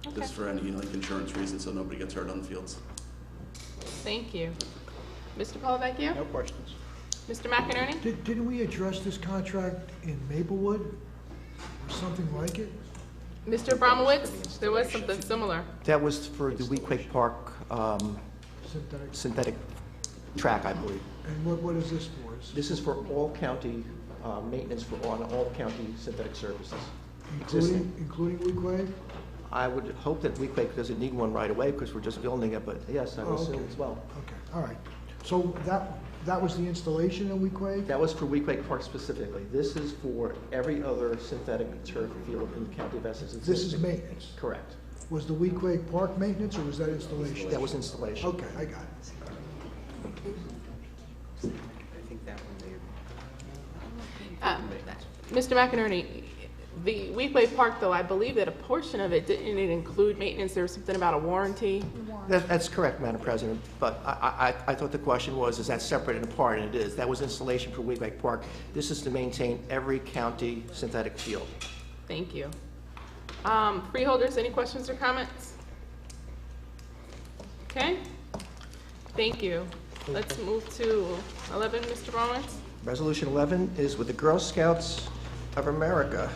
A: Okay.
N: Just for any like insurance reasons, so nobody gets hurt on the fields.
A: Thank you. Mr. Polavecchio?
D: No questions.
A: Mr. McInerney?
B: Didn't we address this contract in Maplewood or something like it?
A: Mr. Bromwitz? There was something similar.
C: That was for the Weequahic Park synthetic track, I believe.
B: And what is this for?
C: This is for all county maintenance on all county synthetic surfaces.
B: Including Weequahic?
C: I would hope that Weequahic doesn't need one right away because we're just building it, but yes, I would assume as well.
B: Okay, all right. So that was the installation in Weequahic?
C: That was for Weequahic Park specifically. This is for every other synthetic turf field in the county of Essex.
B: This is maintenance?
C: Correct.
B: Was the Weequahic Park maintenance or was that installation?
C: That was installation.
B: Okay, I got it.
A: Mr. McInerney, the Weequahic Park, though, I believe that a portion of it didn't include maintenance. There was something about a warranty.
C: That's correct, Madam President, but I thought the question was, is that separate and apart, and it is. That was installation for Weequahic Park. This is to maintain every county synthetic field.
A: Thank you. Freeholders, any questions or comments? Okay. Thank you. Let's move to 11, Mr. Bromwitz.
C: Resolution 11 is with the Girl Scouts of America,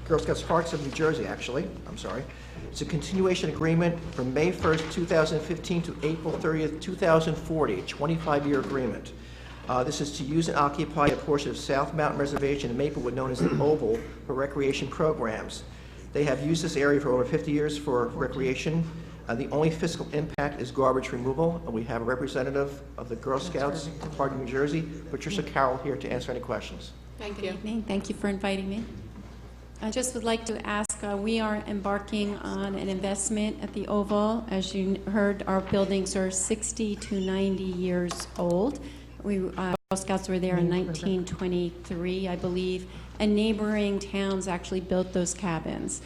C: Girl Scouts Hearts of New Jersey, actually, I'm sorry. It's a continuation agreement from May 1st, 2015 to April 30th, 2040, a 25-year agreement. This is to use and occupy a portion of South Mountain Reservation in Maplewood known as the Oval for recreation programs. They have used this area for over 50 years for recreation. The only fiscal impact is garbage removal, and we have a representative of the Girl Scouts Party of New Jersey, Patricia Carroll, here to answer any questions.
A: Thank
O: Good
A: you.
O: evening. Thank you for inviting me. I just would like to ask, we are embarking on an investment at the Oval. As you heard, our buildings are 60 to 90 years old. Girl Scouts were there in 1923, I believe, and neighboring towns actually built those cabins.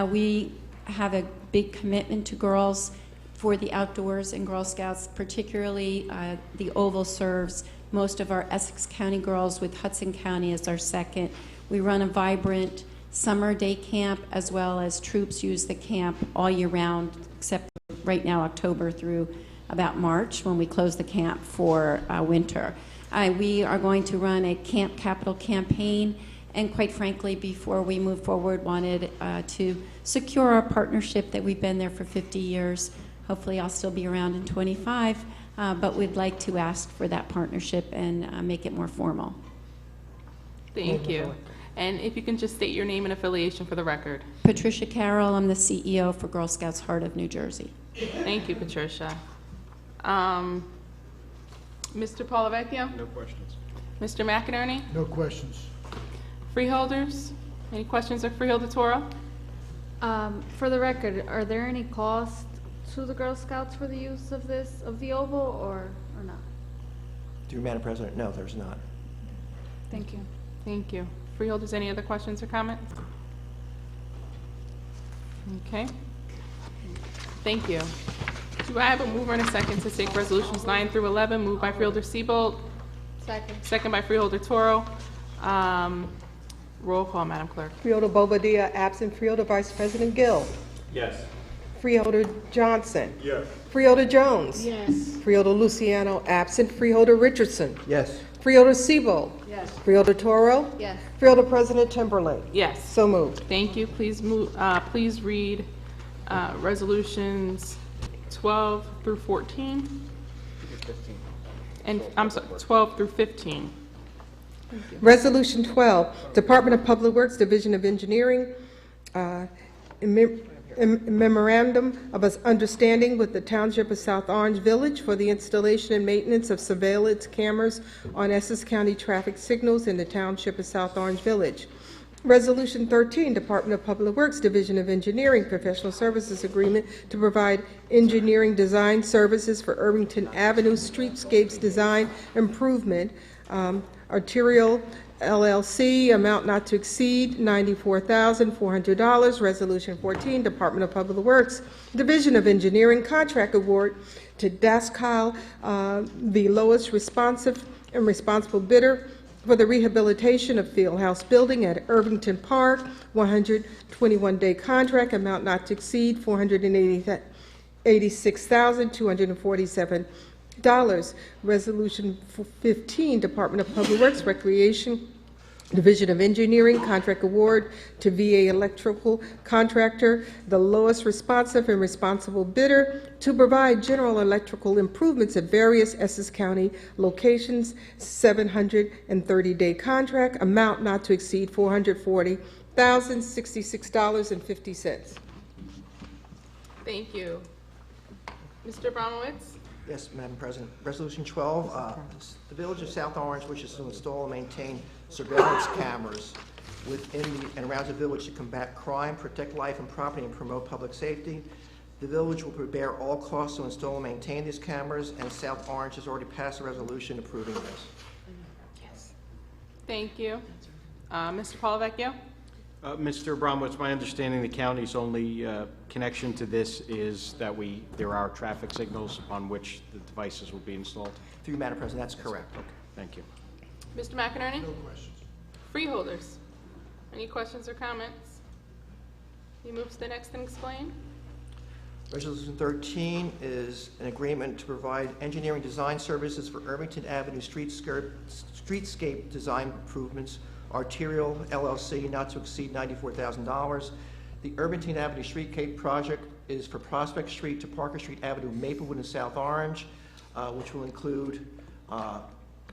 O: We have a big commitment to girls for the outdoors and Girl Scouts, particularly the Oval serves most of our Essex County girls, with Hudson County as our second. We run a vibrant summer day camp, as well as troops use the camp all year round, except right now October through about March, when we close the camp for winter. We are going to run a Camp Capital campaign, and quite frankly, before we move forward, wanted to secure our partnership that we've been there for 50 years. Hopefully I'll still be around in 25, but we'd like to ask for that partnership and make it more formal.
A: Thank you. And if you can just state your name and affiliation for the record.
O: Patricia Carroll, I'm the CEO for Girl Scouts Heart of New Jersey.
A: Thank you, Patricia. Mr. Polavecchio?
D: No questions.
A: Mr. McInerney?
B: No questions.
A: Freeholders? Any questions of Freeholder Toro?
I: For the record, are there any costs to the Girl Scouts for the use of the oval, or not?
C: Through Madam President, no, there's not.
I: Thank you.
A: Thank you. Freeholders, any other questions or comments? Okay. Thank you. Do I have a mover and a second to take resolutions 9 through 11? Moved by Freeholder Sebold,
I: Second.
A: second by Freeholder Toro. Roll call, Madam Clerk.
K: Freeholder Bobadilla, absent. Freeholder Vice President Gill.
J: Yes.
K: Freeholder Johnson.
B: Yes.
K: Freeholder Jones.
G: Yes.
K: Freeholder Luciano, absent. Freeholder Richardson.
C: Yes.
K: Freeholder Sebold.
I: Yes.
K: Freeholder Toro.
I: Yes.
K: Freeholder President Timberlake.
A: Yes.
K: So moved.
A: Thank you. Please move, please read resolutions 12 through 14.
D: 15.
A: And, I'm sorry, 12 through 15.
K: Resolution 12, Department of Public Works, Division of Engineering, memorandum of understanding with the Township of South Orange Village for the installation and maintenance of surveillance cameras on Essex County traffic signals in the Township of South Orange Village. Resolution 13, Department of Public Works, Division of Engineering, Professional Services Agreement to provide engineering design services for Irvington Avenue Streetscapes Design Improvement, Arterial LLC, amount not to exceed $94,400. Resolution 14, Department of Public Works, Division of Engineering, contract award to Dascal, the lowest responsive and responsible bidder for the rehabilitation of Fieldhouse Building at Irvington Park, 121-day contract, amount not to exceed $486,247. Resolution 15, Department of Public Works, Recreation, Division of Engineering, contract award to VA Electrical Contractor, the lowest responsive and responsible bidder, to provide general electrical improvements at various Essex County locations, 730-day contract, amount not to exceed $440,066.50.
A: Thank you. Mr. Abramowitz?
C: Yes, Madam President. Resolution 12, the Village of South Orange wishes to install and maintain surveillance cameras within and around the village to combat crime, protect life and property, and promote public safety. The village will bear all costs to install and maintain these cameras, and South Orange has already passed a resolution approving this.
A: Yes. Thank you. Mr. Polavecchio?
D: Mr. Abramowitz, my understanding the county's only connection to this is that there are traffic signals upon which the devices will be installed?
C: Through you, Madam President, that's correct.
D: Okay, thank you.
A: Mr. McInerney?
B: No questions.
A: Freeholders? Any questions or comments? You move to the next and explain?
C: Resolution 13 is an agreement to provide engineering design services for Irvington Avenue streetscape design improvements, Arterial LLC, not to exceed $94,000. The Irvington Avenue Streetscape project is for Prospect Street to Parker Street Avenue, Maplewood, and South Orange, which will include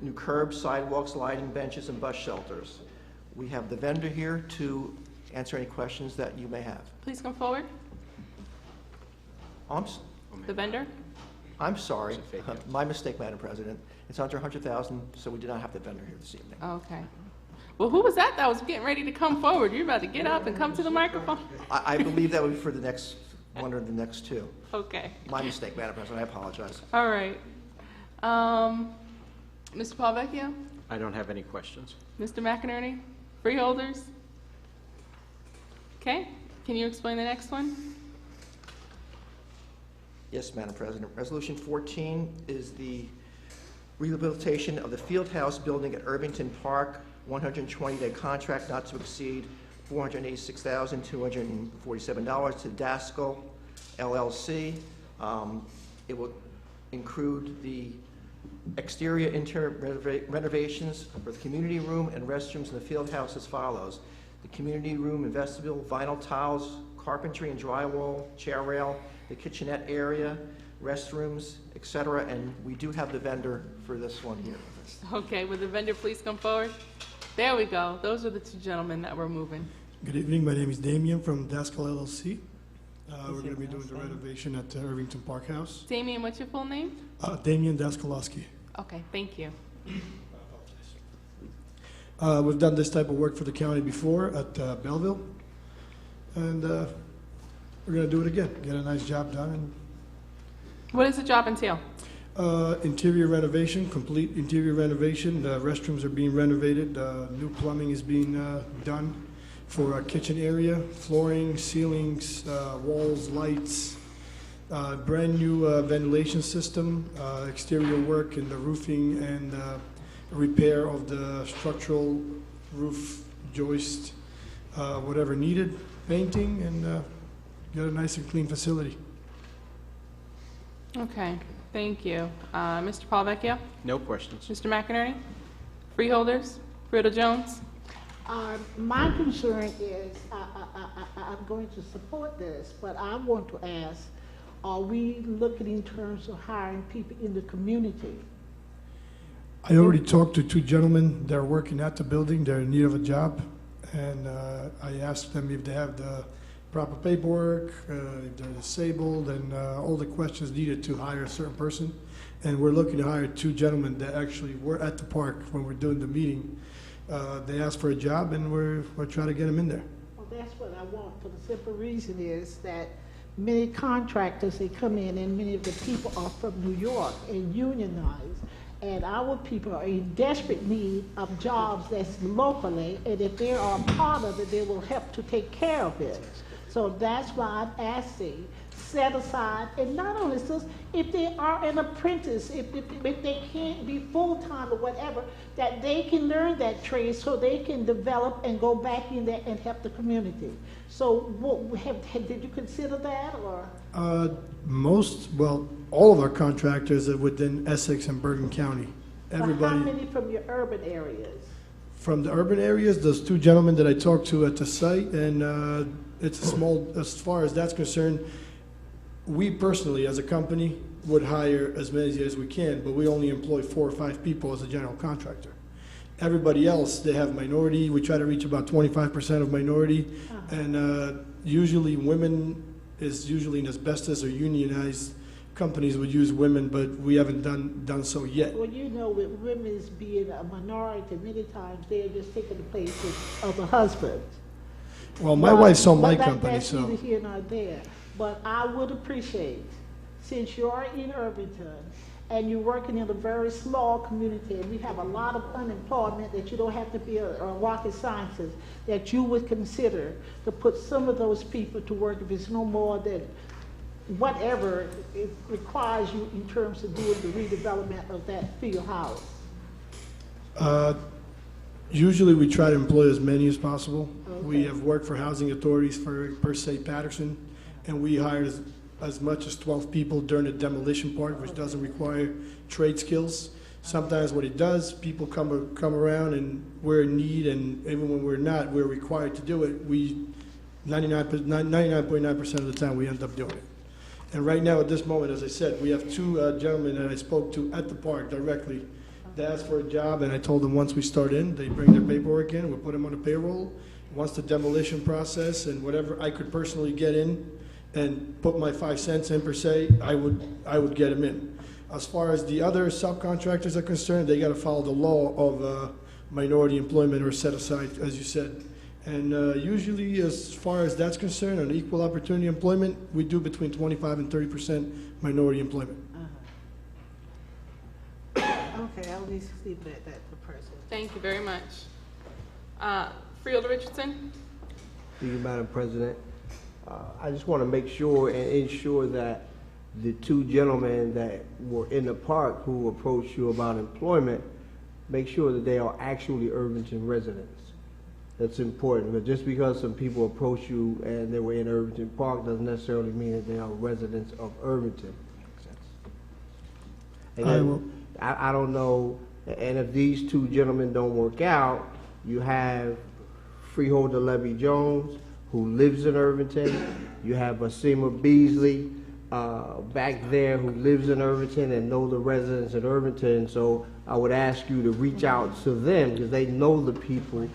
C: new curbs, sidewalks, lighting, benches, and bus shelters. We have the vendor here to answer any questions that you may have.
A: Please come forward. The vendor?
C: I'm sorry. My mistake, Madam President. It's under $100,000, so we did not have the vendor here this evening.
A: Okay. Well, who was that was getting ready to come forward? You're about to get up and come to the microphone?
C: I believe that would be for the next one or the next two.
A: Okay.
C: My mistake, Madam President. I apologize.
A: All right. Mr. Polavecchio?
D: I don't have any questions.
A: Mr. McInerney? Freeholders? Okay. Can you explain the next one?
C: Yes, Madam President. Resolution 14 is the rehabilitation of the Fieldhouse Building at Irvington Park, 120-day contract not to exceed $486,247 to Dascal LLC. It will include the exterior interior renovations for the community room and restrooms in the field house as follows. The community room and vestibule, vinyl tiles, carpentry and drywall, chair rail, the kitchenette area, restrooms, etc. And we do have the vendor for this one here.
A: Okay, would the vendor please come forward? There we go. Those are the two gentlemen that were moving.
B: Good evening. My name is Damien from Dascal LLC. We're going to be doing the renovation at Irvington Park House.
A: Damien, what's your full name?
B: Damian Daskalowski.
A: Okay, thank you.
B: We've done this type of work for the county before at Belleville, and we're going to do it again. Get a nice job done. And
A: What does the job entail?
B: interior renovation, complete interior renovation. The restrooms are being renovated. New plumbing is being done for our kitchen area, flooring, ceilings, walls, lights, brand new ventilation system, exterior work in the roofing, and repair of the structural roof joist, whatever needed, painting, and get a nice and clean facility.
A: Okay, thank you. Mr. Palavecchio?
D: No questions.
A: Mr. McInerney? Freeholders? Freda Jones?
G: My concern is, I'm going to support this, but I want to ask, are we looking in terms of hiring people in the community?
B: I already talked to two gentlemen that are working at the building. They're in need of a job, and I asked them if they have the proper paperwork, if they're disabled, and all the questions needed to hire a certain person. And we're looking to hire two gentlemen that actually were at the park when we're doing the meeting. They asked for a job, and we're trying to get them in there.
G: Well, that's what I want, for the simple reason is that many contractors, they come in, and many of the people are from New York and unionized, and our people are in desperate need of jobs that's locally, and if they are a part of it, they will help to take care of it. So that's why I'm asking, set aside, and not only this, if they are an apprentice, if they can't be full-time or whatever, that they can learn that trade so they can develop and go back in there and help the community. So did you consider that, or?
B: All of our contractors are within Essex and Bergen County. Everybody.
G: How many from your urban areas?
B: From the urban areas, those two gentlemen that I talked to at the site, and it's a small, as far as that's concerned, we personally, as a company, would hire as many as we can, but we only employ 4 or 5 people as a general contractor. Everybody else, they have minority. We try to reach about 25% of minority, and usually women is usually in asbestos or unionized companies would use women, but we haven't done so yet.
G: Well, you know, with women being a minority, many times they're just taking the places of the husband.
B: Well, my wife's on my company,
G: that's
B: so.
G: neither here nor there. But I would appreciate, since you're in Irvington and you're working in a very small community, and we have a lot of unemployment, that you don't have to be a rocket scientist, that you would consider to put some of those people to work if it's no more than whatever it requires you in terms of doing the redevelopment of that field house.
B: Usually we try to employ as many as possible.
G: Okay.
B: We have worked for housing authorities for, per se, Patterson, and we hired as much as 12 people during the demolition part, which doesn't require trade skills. Sometimes what it does, people come around and we're in need, and even when we're not, we're required to do it. 99.9% of the time we end up doing it. And right now, at this moment, as I said, we have two gentlemen that I spoke to at the park directly. They asked for a job, and I told them once we start in, they bring their paperwork in, we'll put them on the payroll. Once the demolition process and whatever I could personally get in and put my 5 cents in per se, I would get them in. As far as the other subcontractors are concerned, they got to follow the law of minority employment or set aside, as you said. And usually, as far as that's concerned, on equal opportunity employment, we do between 25 and 30% minority employment.
G: Okay, I'll leave it at that for President.
A: Thank you very much. Freeholder Richardson?
P: Thank you, Madam President. I just want to make sure and ensure that the two gentlemen that were in the park who approached you about employment, make sure that they are actually Irvington residents. That's important, but just because some people approach you and they were in Irvington Park doesn't necessarily mean that they are residents of Irvington. And I don't know, and if these two gentlemen don't work out, you have Freeholder LEBBY Jones, who lives in Irvington. You have Basima Beasley back there who lives in Irvington and know the residents in Irvington. So I would ask you to reach out to them because they know the people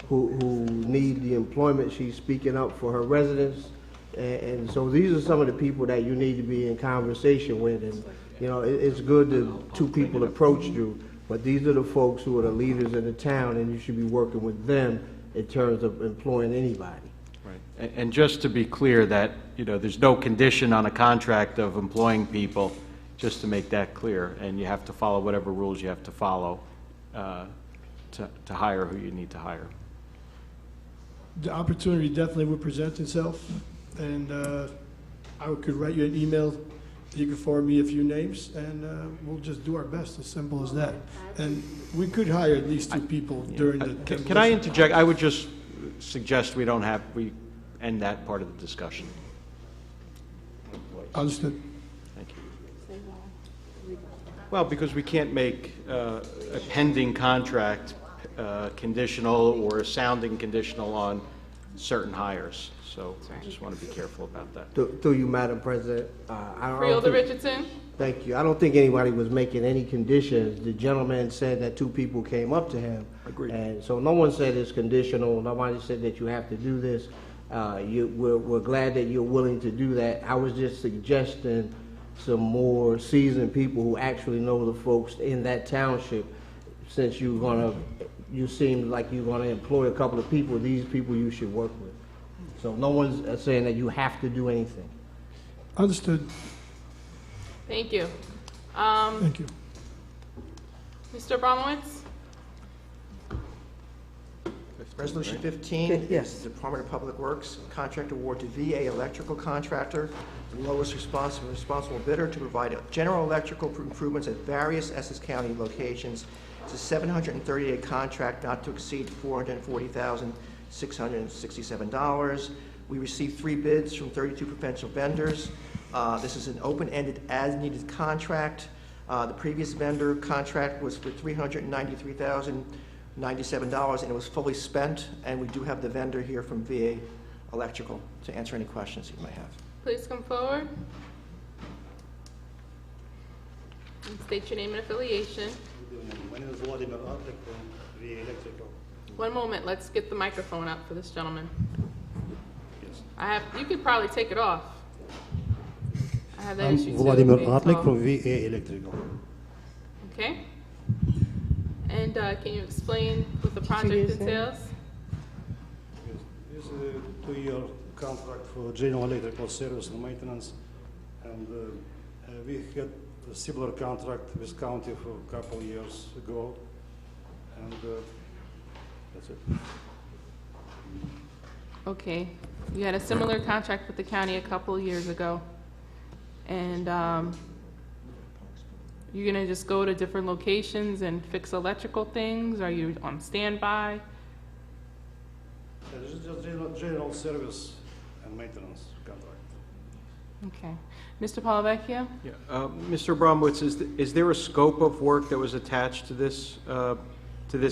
P: who need the employment. She's speaking up for her residents, And so these are some of the people that you need to be in conversation with. And, you know, it's good that two people approached you, but these are the folks who are the leaders in the town, and you should be working with them in terms of employing anybody.
D: Right. And just to be clear that, you know, there's no condition on a contract of employing people, just to make that clear, and you have to follow whatever rules you have to follow to hire who you need to hire.
Q: The opportunity definitely would present itself, and I could write you an email. You could forward me a few names, and we'll just do our best. As simple as that. And we could hire these two people during the.
D: Can I interject? I would just suggest we end that part of the discussion.
Q: Understood.
D: Thank you. Well, because we can't make a pending contract conditional or sounding conditional on certain hires. So I just want to be careful about that.
P: Through you, Madam President.
A: Freeholder Richardson?
P: Thank you. I don't think anybody was making any conditions. The gentleman said that two people came up to him.
D: Agreed.
P: And so no one said it's conditional. Nobody said that you have to do this. We're glad that you're willing to do that. I was just suggesting some more seasoned people who actually know the folks in that township. Since you seem like you're gonna employ a couple of people, these people you should work with. So no one's saying that you have to do anything.
Q: Understood.
A: Thank you.
Q: Thank you.
A: Mr. Abramowitz?
C: Resolution 15.
K: Yes.
C: Department of Public Works, contract award to VA electrical contractor, the lowest responsible bidder to provide general electrical improvements at various Essex County locations. It's a 738 contract not to exceed $440,667. We received 3 bids from 32 potential vendors. This is an open-ended as-needed contract. The previous vendor contract was for $393,097, and it was fully spent. And we do have the vendor here from VA Electrical to answer any questions you may have.
A: Please come forward. And state your name and affiliation.
R: My name is Vladimir Adlik from VA Electrical.
A: One moment, let's get the microphone up for this gentleman.
R: Yes.
A: You could probably take it off. I have that
R: I'm
A: issue too,
R: Vladimir
A: being
R: Adlik
A: tall.
R: from VA Electrical.
A: Okay. And can you explain what the project entails?
R: Yes. This is a 2-year contract for general electrical service and maintenance, and we had a similar contract with county for a couple of years ago, and that's it.
A: Okay. You had a similar contract with the county a couple of years ago. And you're going to just go to different locations and fix electrical things? Are you on standby?
R: This is just general service and maintenance contract.
A: Okay. Mr. Polavecchio?
D: Yeah. Mr. Abramowitz, is there a scope of work that was attached to this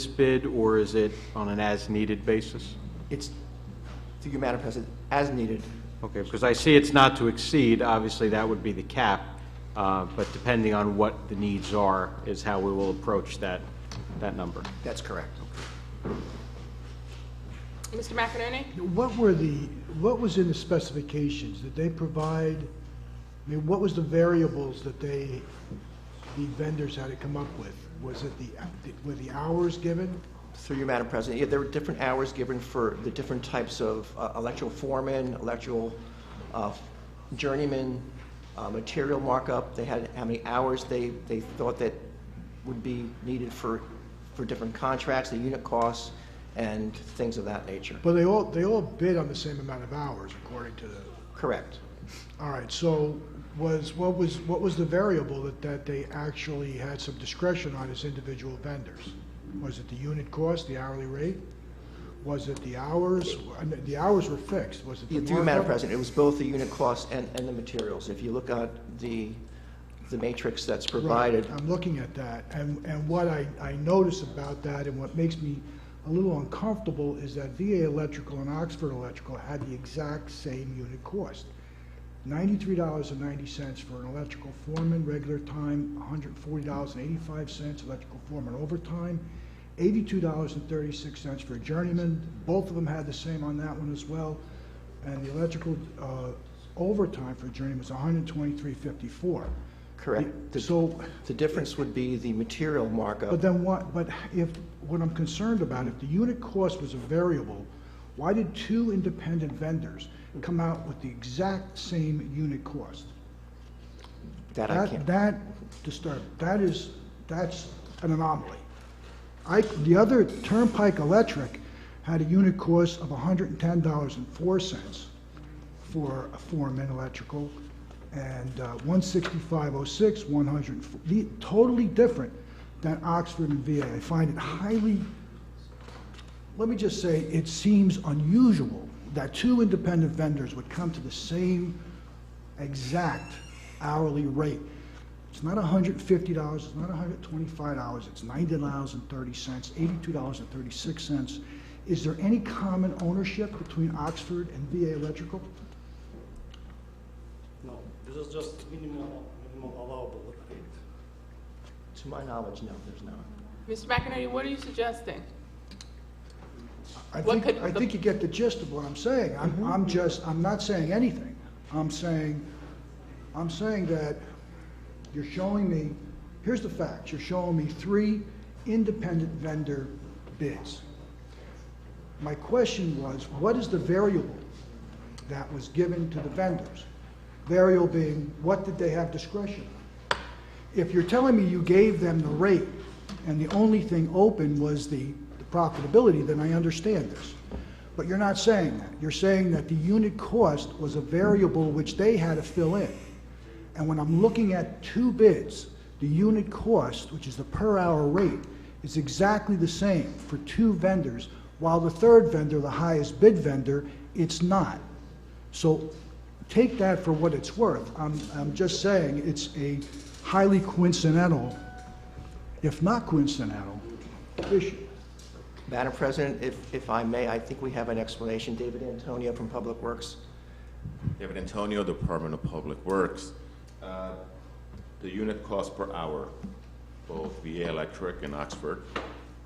D: bid, or is it on an as-needed basis?
C: It's, through you, Madam President, as needed.
D: Okay, because I see it's not to exceed. Obviously, that would be the cap, but depending on what the needs are is how we will approach that number.
C: That's correct.
A: Mr. McInerney?
S: What was in the specifications? Did they provide, I mean, what was the variables that the vendors had to come up with? Was it were the hours given?
C: Through you, Madam President, yeah, there were different hours given for the different types of electrical foreman, electrical journeyman, material markup. They had how many hours they thought that would be needed for different contracts, the unit costs, and things of that nature.
S: But they all bid on the same amount of hours, according to the.
C: Correct.
S: All right. So what was the variable that they actually had some discretion on as individual vendors? Was it the unit cost, the hourly rate? Was it the hours? I mean, the hours were fixed. Was it the
C: Through you, Madam
S: markup?
C: President, it was both the unit cost and the materials. If you look at the matrix that's provided.
S: Right. I'm looking at that, and what I notice about that, and what makes me a little uncomfortable, is that VA Electrical and Oxford Electrical had the exact same unit cost. $93.90 for an electrical foreman, regular time, $140.85, electrical foreman overtime, $82.36 for a journeyman. Both of them had the same on that one as well. and the electrical overtime for journeyman was $123.54.
C: Correct.
S: So,
C: The difference would be the material markup.
S: but then what, but if, what I'm concerned about, if the unit cost was a variable, why did two independent vendors come out with the exact same unit cost?
C: That I can't.
S: That disturbed, that's an anomaly. The other, Turnpike Electric had a unit cost of $110.04 for a foreman electrical, and $165.06, $104, totally different than Oxford and VA. I find it highly, let me just say, it seems unusual that two independent vendors would come to the same exact hourly rate. It's not $150, it's not $125, it's $90.30, $82.36. Is there any common ownership between Oxford and VA Electrical?
R: No, this is just minimum allowable rate.
C: To my knowledge, no, there's not.
A: Mr. McInerney, what are you suggesting?
S: I
A: What
S: think,
A: could
S: I think you get the gist of what I'm saying. I'm not saying anything. I'm saying that you're showing me, here's the facts, you're showing me 3 independent vendor bids. My question was, what is the variable that was given to the vendors? Variable being, what did they have discretion on? If you're telling me you gave them the rate and the only thing open was the profitability, then I understand this. But you're not saying that. You're saying that the unit cost was a variable which they had to fill in. And when I'm looking at 2 bids, the unit cost, which is the per hour rate, is exactly the same for 2 vendors, while the third vendor, the highest bid vendor, it's not. So take that for what it's worth. I'm just saying it's a highly coincidental, if not coincidental, issue.
C: Madam President, if I may, I think we have an explanation. David Antonio from Public Works.
T: David Antonio, Department of Public Works. The unit cost per hour, both VA Electric and Oxford,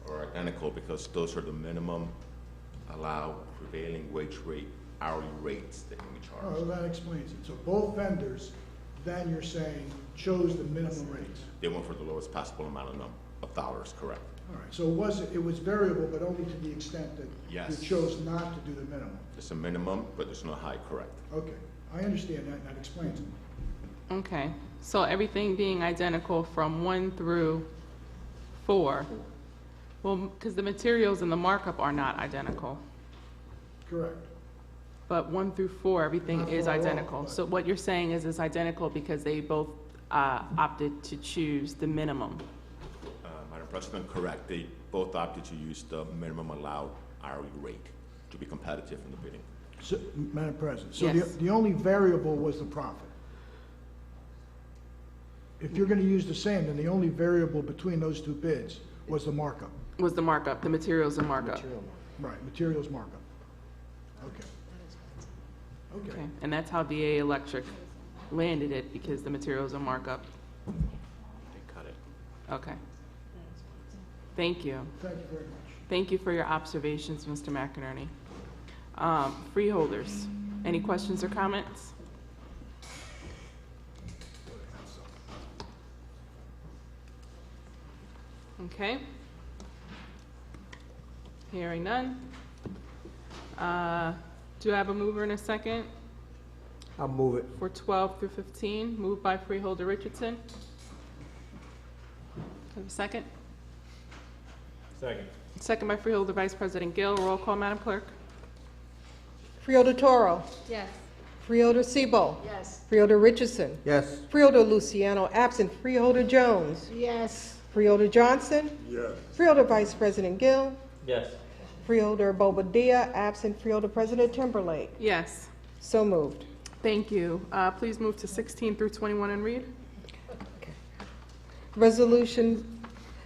T: are identical because those are the minimum allowed prevailing wage rate, hourly rates that can be charged.
S: Oh, that explains it. So both vendors, then you're saying, chose the minimum rates.
T: They went for the lowest possible amount of dollars, correct?
S: All right, so it was variable, but only to the extent that
T: Yes.
S: you chose not to do the minimum.
T: It's a minimum, but there's no high, correct?
S: Okay, I understand that, and that explains it.
A: Okay, so everything being identical from 1 through 4, well, because the materials and the markup are not identical,
S: Correct.
A: but 1 through 4, everything
S: Not
A: is
S: far off,
A: identical.
S: but-
A: So what you're saying is it's identical because they both opted to choose the minimum.
T: Madam President, correct. They both opted to use the minimum allowed hourly rate to be competitive in the bidding.
S: So, Madam President, so
A: Yes.
S: the only variable was the profit. If you're gonna use the same, then the only variable between those 2 bids was the markup.
A: Was the markup, the materials and markup.
S: Right, materials markup. Okay. Okay.
A: Okay, and that's how VA Electric landed it, because the materials and markup.
T: They cut it.
A: Okay. Thank you.
S: Thank you very much.
A: Thank you for your observations, Mr. McInerney. Freeholders, any questions or comments? Okay. Hearing none. Do I have a mover and a second
P: I'll move it.
A: for 12 through 15? Moved by Freeholder Richardson. Have a second?
J: Second.
A: Second by Freeholder Vice President Gill. Roll call, Madam Clerk.
K: Freeholder Toro.
O: Yes.
K: Freeholder Sebold.
G: Yes.
K: Freeholder Richardson.
P: Yes.
K: Freeholder Luciano absent. Freeholder Jones.
G: Yes.
K: Freeholder Johnson.
R: Yes.
K: Freeholder Vice President Gill.
J: Yes.
K: Freeholder Bobadilla absent. Freeholder President Timberlake.
A: Yes.
K: So moved.
A: Thank you. Please move to 16 through 21 and read.
K: Resolution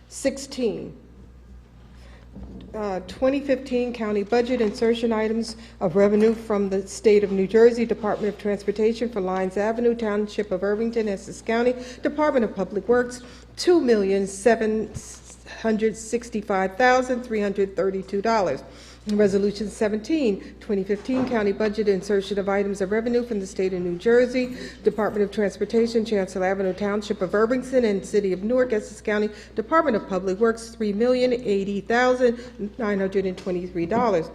K: 16, 2015 County Budget Insertion Items of Revenue from the State of New Jersey, Department of Transportation for Lyons Avenue, Township of Irvington, Essex County, Department of Public Works, $2,700,000 $565,332. Resolution 17, 2015, County Budget Insertion of Items of Revenue from the State of New Jersey, Department of Transportation, Chancellor Avenue, Township of Irvington, and City of Newark, Essex County, Department of Public Works, $3,080,923.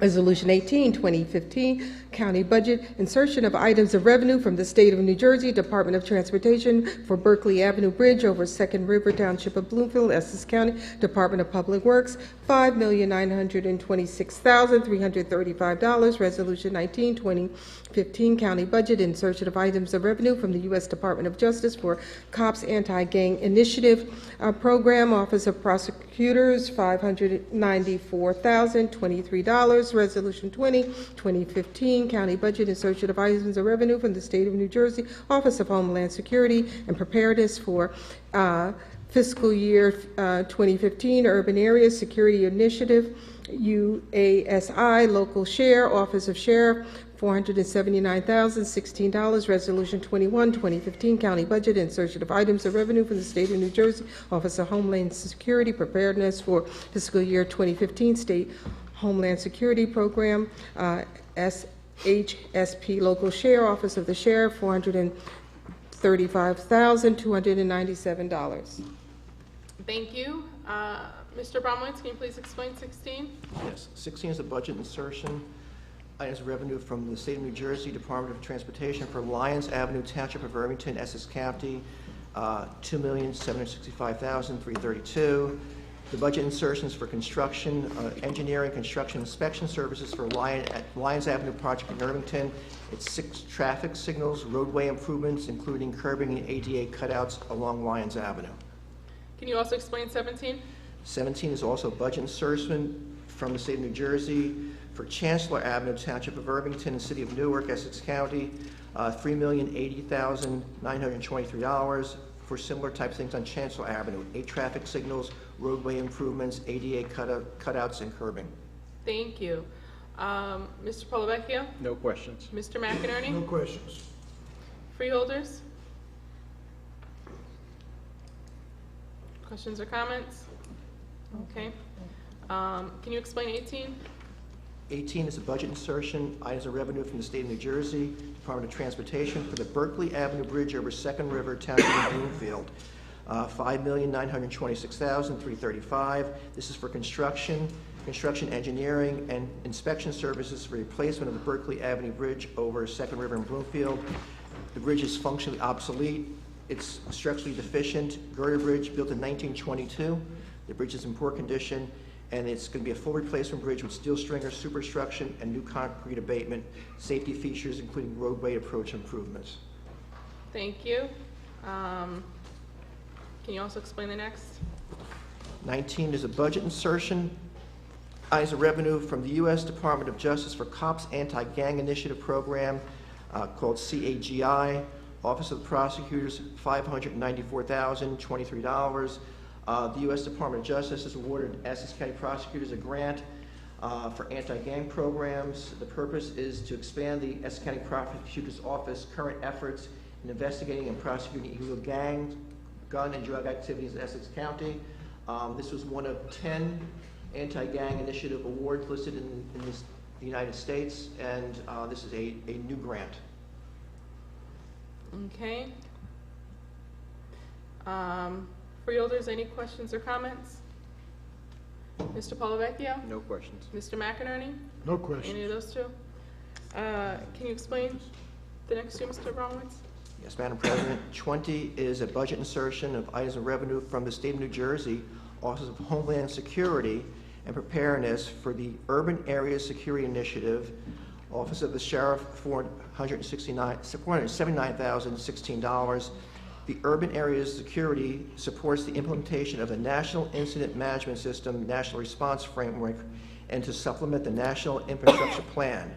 K: Resolution 18, 2015, County Budget Insertion of Items of Revenue from the State of New Jersey, Department of Transportation for Berkeley Avenue Bridge over Second River, Township of Bloomfield, Essex County, Department of Public Works, $5,926,335. Resolution 19, 2015, County Budget Insertion of Items of Revenue from the U.S. Department of Justice for COPS Anti-Gang Initiative Program, Office of Prosecutors, $594,023. Resolution 20, 2015, County Budget Insertion of Items of Revenue from the State of New Jersey, Office of Homeland Security and Preparedness for fiscal year 2015, Urban Area Security Initiative, UASI, Local Share, Office of Sheriff, $479,016. Resolution 21, 2015, County Budget Insertion of Items of Revenue from the State of New Jersey, Office of Homeland Security, Preparedness for fiscal year 2015, State Homeland Security Program, SHSP Local Share, Office of the Sheriff, $435,297.
A: Thank you. Mr. Bromwitz, can you please explain 16?
C: Yes, 16 is a budget insertion. Items of revenue from the State of New Jersey, Department of Transportation for Lyons Avenue, Township of Irvington, Essex County, $2,765,332. The budget insertions for construction, engineering, construction inspection services for Lyons Avenue project in Irvington. It's 6 traffic signals, roadway improvements, including curbing and ADA cutouts along Lyons Avenue.
A: Can you also explain 17?
C: 17 is also a budget insertion from the State of New Jersey for Chancellor Avenue, Township of Irvington, and City of Newark, Essex County, $3,080,923 for similar type things on Chancellor Avenue, 8 traffic signals, roadway improvements, ADA cutouts, and curbing.
A: Thank you. Mr. Polavecchio?
D: No questions.
A: Mr. McInerney?
S: No questions.
A: Freeholders? Questions or comments? Okay. Can you explain 18?
C: 18 is a budget insertion, items of revenue from the State of New Jersey, Department of Transportation for the Berkeley Avenue Bridge over Second River, Township of Bloomfield, $5,926,335. This is for construction engineering, and inspection services for replacement of the Berkeley Avenue Bridge over Second River in Bloomfield. The bridge is functionally obsolete. It's structurally deficient. Girder bridge built in 1922. The bridge is in poor condition, and it's going to be a full replacement bridge with steel stringer superstructure and new concrete abatement, safety features including roadway approach improvements.
A: Thank you. Can you also explain the next?
C: 19 is a budget insertion. Items of revenue from the U.S. Department of Justice for COPS Anti-Gang Initiative Program called CAGI. Office of the Prosecutors, $594,023. The U.S. Department of Justice has awarded Essex County prosecutors a grant for anti-gang programs. The purpose is to expand the Essex County Prosecutor's Office current efforts in investigating and prosecuting illegal gang, gun, and drug activities in Essex County. This was one of 10 anti-gang initiative awards listed in the United States, and this is a new grant.
A: Okay. Freeholders, any questions or comments? Mr. Polavecchio?
D: No questions.
A: Mr. McInerney?
S: No questions.
A: Any of those two? Can you explain the next two, Mr. Bromwitz?
C: Yes, Madam President. 20 is a budget insertion of items of revenue from the State of New Jersey, Office of Homeland Security and Preparedness for the Urban Area Security Initiative, Office of the Sheriff, $479,016. The Urban Area Security supports the implementation of the National Incident Management System, National Response Framework, and to supplement the National Infrastructure Plan.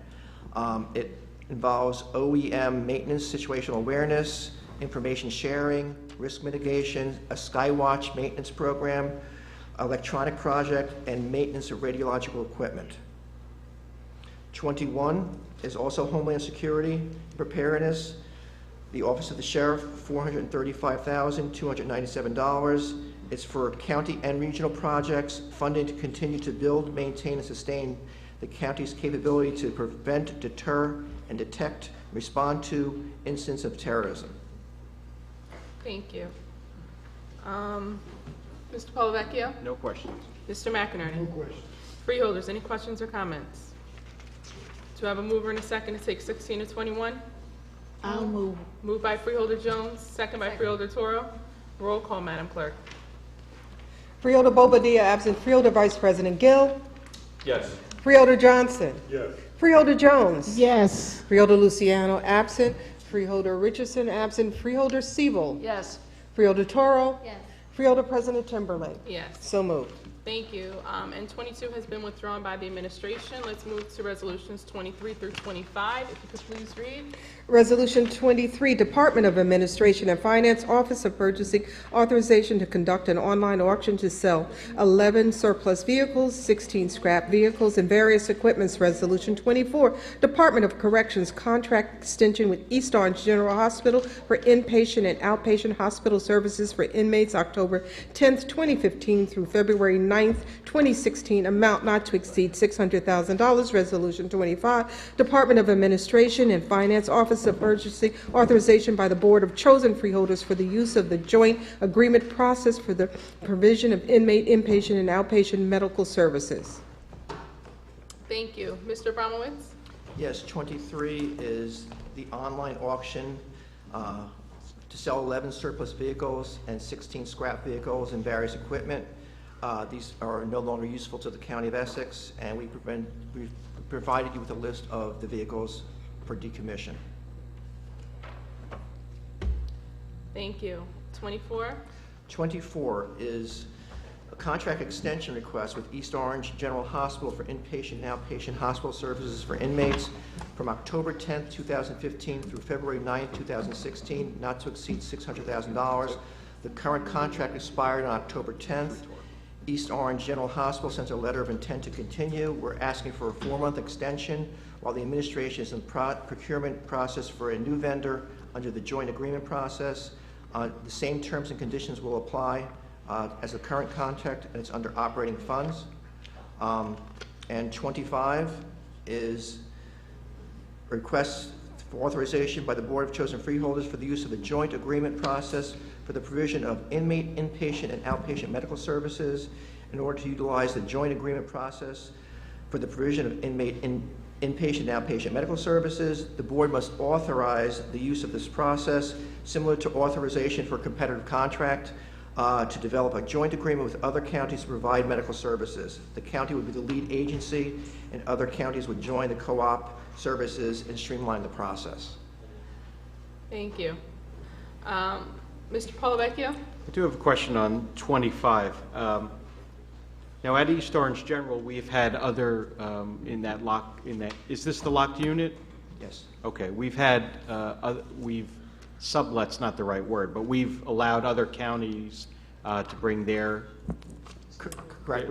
C: It involves OEM maintenance, situational awareness, information sharing, risk mitigation, a Skywatch maintenance program, electronic project, and maintenance of radiological equipment. 21 is also Homeland Security, Preparedness. The Office of the Sheriff, $435,297. It's for county and regional projects, funding to continue to build, maintain, and sustain the county's capability to prevent, deter, and detect, respond to incidents of terrorism.
A: Thank you. Mr. Polavecchio?
D: No questions.
A: Mr. McInerney?
S: No questions.
A: Freeholders, any questions or comments? Do I have a mover and a second to take 16 to 21?
G: I'll move.
A: Moved by Freeholder Jones, second by Freeholder Toro. Roll call, Madam Clerk.
K: Freeholder Bobadilla, absent. Freeholder Vice President Gill.
J: Yes.
K: Freeholder Johnson.
R: Yes.
K: Freeholder Jones.
G: Yes.
K: Freeholder Luciano, absent. Freeholder Richardson, absent. Freeholder Sebold.
F: Yes.
K: Freeholder Toro.
F: Yes.
K: Freeholder President Timberlake.
A: Yes.
K: So moved.
A: Thank you. And 22 has been withdrawn by the administration. Let's move to resolutions 23 through 25. If you could please read.
K: Resolution 23, Department of Administration and Finance, Office of Purchasing, authorization to conduct an online auction to sell 11 surplus vehicles, 16 scrap vehicles, and various equipments. Resolution 24, Department of Corrections contract extension with East Orange General Hospital for inpatient and outpatient hospital services for inmates October 10th, 2015 through February 9th, 2016, amount not to exceed $600,000. Resolution 25, Department of Administration and Finance, Office of Purchasing, authorization by the Board of Chosen Freeholders for the use of the joint agreement process for the provision of inmate, inpatient, and outpatient medical services.
A: Thank you. Mr. Abramowitz?
C: Yes, 23 is the online auction to sell 11 surplus vehicles and 16 scrap vehicles and various equipment. These are no longer useful to the County of Essex, and we've provided you with a list of the vehicles for decommission.
A: Thank you. 24?
C: 24 is a contract extension request with East Orange General Hospital for inpatient and outpatient hospital services for inmates from October 10th, 2015 through February 9th, 2016, not to exceed $600,000. The current contract expired on October 10th. East Orange General Hospital sent a letter of intent to continue. We're asking for a 4-month extension while the administration is in procurement process for a new vendor under the joint agreement process. The same terms and conditions will apply as the current contract, and it's under operating funds. And 25 is a request for authorization by the Board of Chosen Freeholders for the use of the joint agreement process for the provision of inmate, inpatient, and outpatient medical services. In order to utilize the joint agreement process for the provision of inmate, inpatient, and outpatient medical services, the Board must authorize the use of this process, similar to authorization for a competitive contract, to develop a joint agreement with other counties to provide medical services. The county would be the lead agency, and other counties would join the co-op services and streamline the process.
A: Thank you. Mr. Polavecchio?
D: I do have a question on 25. Now, at East Orange General, we've had other, is this the locked unit?
C: Yes.
D: Okay, we've had, sublet's not the right word, but we've allowed other counties to bring their
C: Correct.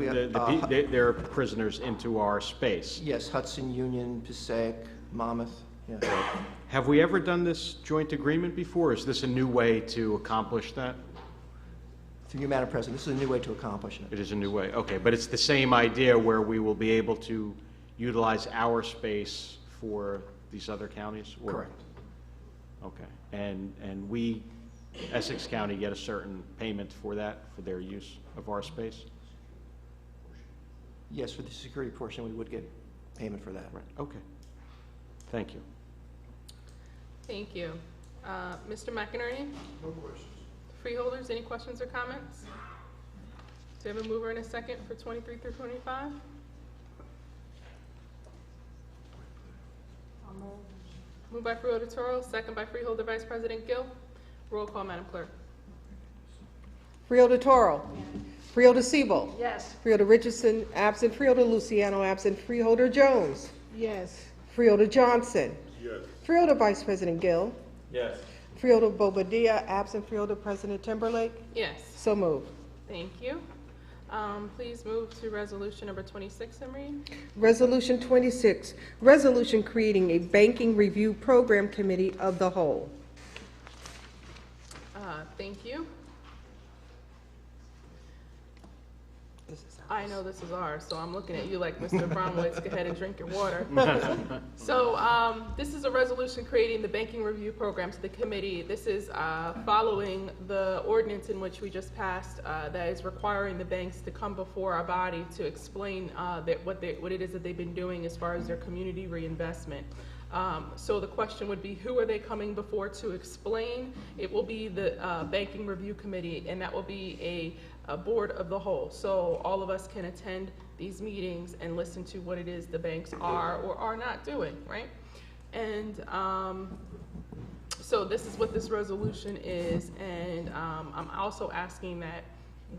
D: their prisoners into our space.
C: Yes, Hudson, Union, Passaic, Monmouth. Yeah.
D: Have we ever done this joint agreement before? Is this a new way to accomplish that?
C: Through you, Madam President, this is a new way to accomplish it.
D: It is a new way, okay, but it's the same idea where we will be able to utilize our space for these other counties? Or?
C: Correct.
D: Okay, and we, Essex County, get a certain payment for that, for their use of our space?
C: Yes, for the security portion, we would get payment for that.
D: Right, okay. Thank you.
A: Thank you. Mr. McInerney?
S: No questions.
A: Freeholders, any questions or comments? Do you have a mover and a second for 23 through 25? Moved by Freeholder Toro, second by Freeholder Vice President Gill. Roll call, Madam Clerk.
K: Freeholder Toro. Freeholder Sebold.
F: Yes.
K: Freeholder Richardson, absent. Freeholder Luciano, absent. Freeholder Jones.
G: Yes.
K: Freeholder Johnson.
R: Yes.
K: Freeholder Vice President Gill.
J: Yes.
K: Freeholder Bobadilla, absent. Freeholder President Timberlake.
A: Yes.
K: So moved.
A: Thank you. Please move to resolution number 26 and read.
K: Resolution 26, resolution creating a banking review program committee of the whole.
A: Thank you. I know this is ours, so I'm looking at you like Mr. Bromwich, go ahead and drink your water. So this is a resolution creating the banking review program to the committee. This is following the ordinance in which we just passed that is requiring the banks to come before our body to explain what it is that they've been doing as far as their community reinvestment. So the question would be, who are they coming before to explain? It will be the Banking Review Committee, and that will be a board of the whole. So all of us can attend these meetings and listen to what it is the banks are or are not doing, right? And so this is what this resolution is, and I'm also asking that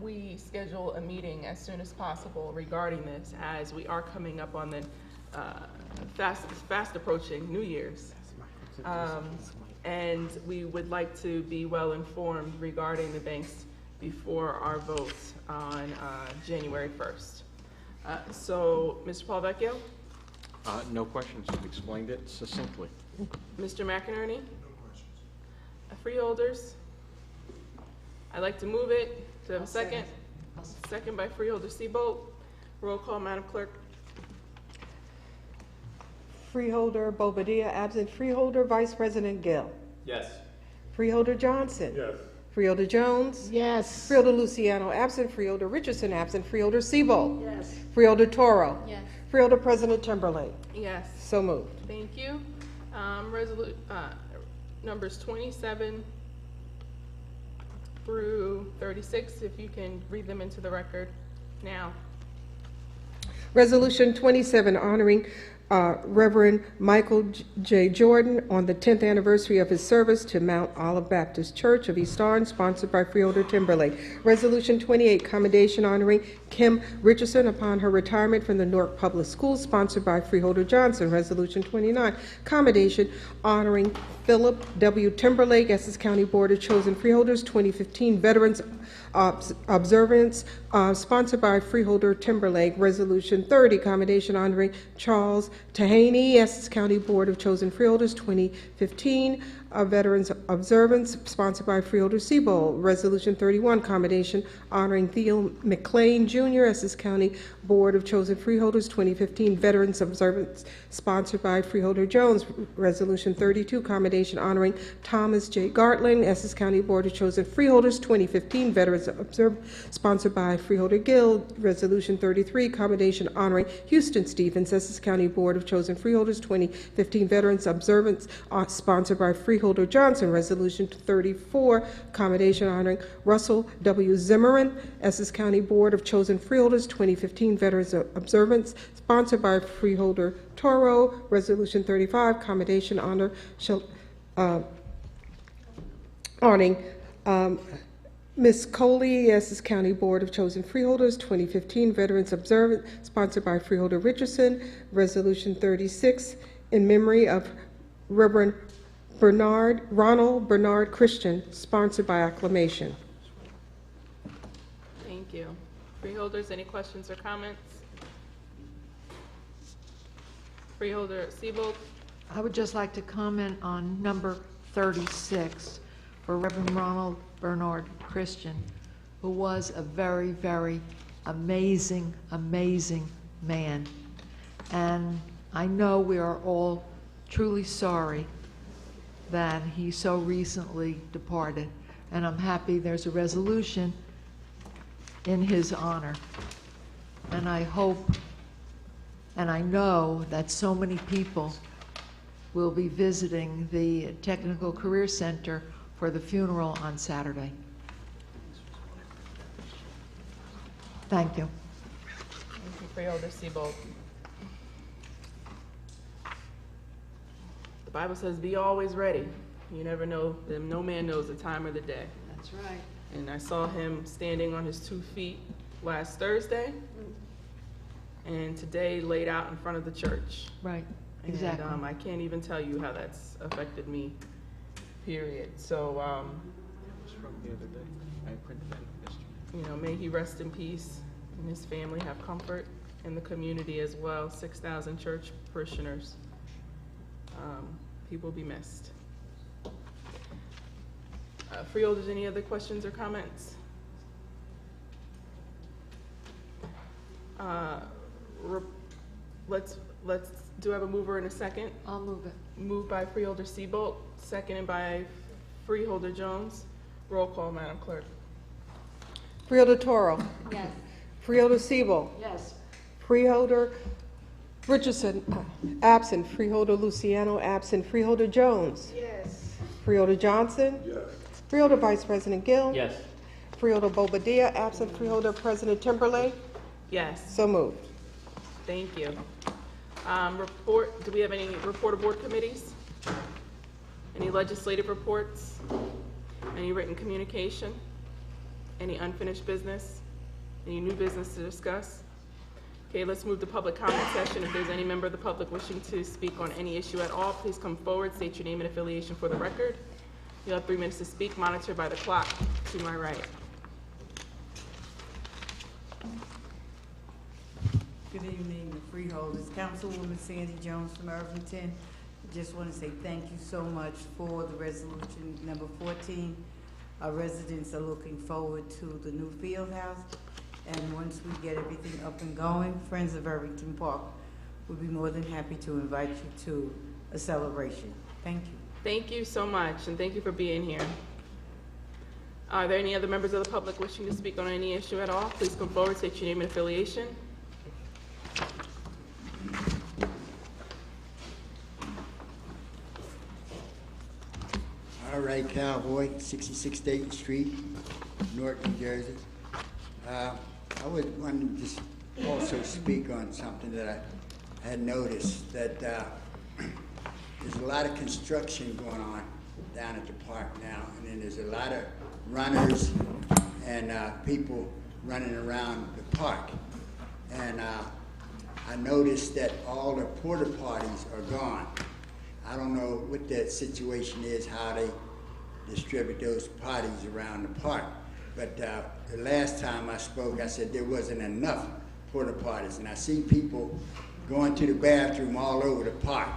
A: we schedule a meeting as soon as possible regarding this, as we are coming up on the fast approaching New Year's. And we would like to be well informed regarding the banks before our vote on January 1st. So, Mr. Paul Vecchio?
D: No questions. You've explained it succinctly.
A: Mr. McInerney? Freeholders? I'd like to move it. Do I have a second? Second by Freeholder SEBOLD. Roll call, Madam Clerk.
K: Freeholder Bobadilla, absent. Freeholder Vice President Gill.
J: Yes.
K: Freeholder Johnson.
R: Yes.
K: Freeholder Jones.
G: Yes.
K: Freeholder Luciano, absent. Freeholder Richardson, absent. Freeholder SEBOLD.
G: Yes.
K: Freeholder Toro.
O: Yes.
K: Freeholder President Timberlake.
A: Yes.
K: So moved.
A: Thank you. Numbers 27 through 36, if you can read them into the record now.
K: Resolution 27, honoring Reverend Michael J. Jordan on the 10th anniversary of his service to Mount Olive Baptist Church of East Orange, sponsored by Freeholder Timberlake. Resolution 28, commendation honoring Kim Richardson upon her retirement from the Newark Public Schools, sponsored by Freeholder Johnson. Resolution 29, commendation honoring Philip W. Timberlake, Essex County Board of Chosen Freeholders 2015 Veterans Observance, sponsored by Freeholder Timberlake. Resolution 30, commendation honoring Charles Tahaney, Essex County Board of Chosen Freeholders 2015 Veterans Observance, sponsored by Freeholder SEBOLD. Resolution 31, commendation honoring Theo McLean Jr., Essex County Board of Chosen Freeholders 2015 Veterans Observance, sponsored by Freeholder Jones. Resolution 32, commendation honoring Thomas J. Gartland, Essex County Board of Chosen Freeholders 2015 Veterans Observance, sponsored by Freeholder Gill. Resolution 33, commendation honoring Houston Stevens, Essex County Board of Chosen Freeholders 2015 Veterans Observance, sponsored by Freeholder Johnson. Resolution 34, commendation honoring Russell W. Zimmerman, Essex County Board of Chosen Freeholders 2015 Veterans Observance, sponsored by Freeholder Toro. Resolution 35, commendation honoring Ms. Coley, Essex County Board of Chosen Freeholders 2015 Veterans Observance, sponsored by Freeholder Richardson. Resolution 36, in memory of Reverend Ronald Bernard Christian, sponsored by acclamation.
A: Thank you. Freeholders, any questions or comments? Freeholder SEBOLD?
F: I would just like to comment on number 36 for Reverend Ronald Bernard Christian, who was a very, very amazing, amazing man. And I know we are all truly sorry that he so recently departed, and I'm happy there's a resolution in his honor. And I hope and I know that so many people will be visiting the Technical Career Center for the funeral on Saturday. Thank you.
A: Thank you, Freeholder SEBOLD. The Bible says, be always ready. You never know, no man knows the time of the day.
F: That's right.
A: And I saw him standing on his 2 feet last Thursday, and today laid out in front of the church.
F: Right, exactly.
A: And I can't even tell you how that's affected me, period. So,
D: From the other day, I printed that yesterday.
A: you know, may he rest in peace and his family have comfort, in the community as well. 6,000 church parishioners. He will be missed. Freeholders, any other questions or comments? Re- Let's, do I have a mover and a second?
F: I'll move it.
A: Moved by Freeholder Sebold, seconded by Freeholder Jones. Roll call, Madam Clerk.
K: Freeholder Toro.
F: Yes.
K: Freeholder Siebel.
F: Yes.
K: Freeholder Richardson, absent. Freeholder Luciano, absent. Freeholder Jones.
G: Yes.
K: Freeholder Johnson.
N: Yes.
K: Freeholder Vice President Gill.
J: Yes.
K: Freeholder Bobadilla, absent. Freeholder President Timberlake.
A: Yes,
K: So moved.
A: thank you. Report, do we have any report of board committees? Any legislative reports? Any written communication? Any unfinished business? Any new business to discuss? Okay, let's move to public comment session. If there's any member of the public wishing to speak on any issue at all, please come forward, state your name and affiliation for the record. You'll have 3 minutes to speak, monitored by the clock to my right.
U: Good evening, the Freeholders. Councilwoman Sandy Jones from Irvington. I just want to say thank you so much for the resolution number 14. Our residents are looking forward to the new field house. And once we get everything up and going, Friends of Irvington Park would be more than happy to invite you to a celebration. Thank you.
A: Thank you so much, and thank you for being here. Are there any other members of the public wishing to speak on any issue at all? Please come forward, state your name and affiliation.
E: All right, Cowboy, 66 Dayton Street, Newark, New Jersey. I would want to just also speak on something that I had noticed, that there's a lot of construction going on down at the park now, and then there's a lot of runners and people running around the park. And I noticed that all the porta potties are gone. I don't know what that situation is, how they distribute those potties around the park. But the last time I spoke, I said there wasn't enough porta potties. And I see people going to the bathroom all over the park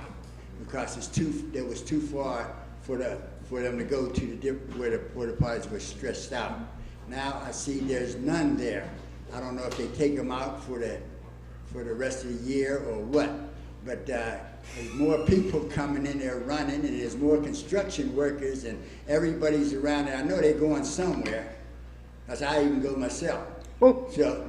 E: because it was too far for them to go to where the porta potties were stretched out. Now I see there's none there. I don't know if they take them out for the rest of the year or what. But there's more people coming in there running, and there's more construction workers, and everybody's around there. I know they're going somewhere, because I even go myself. So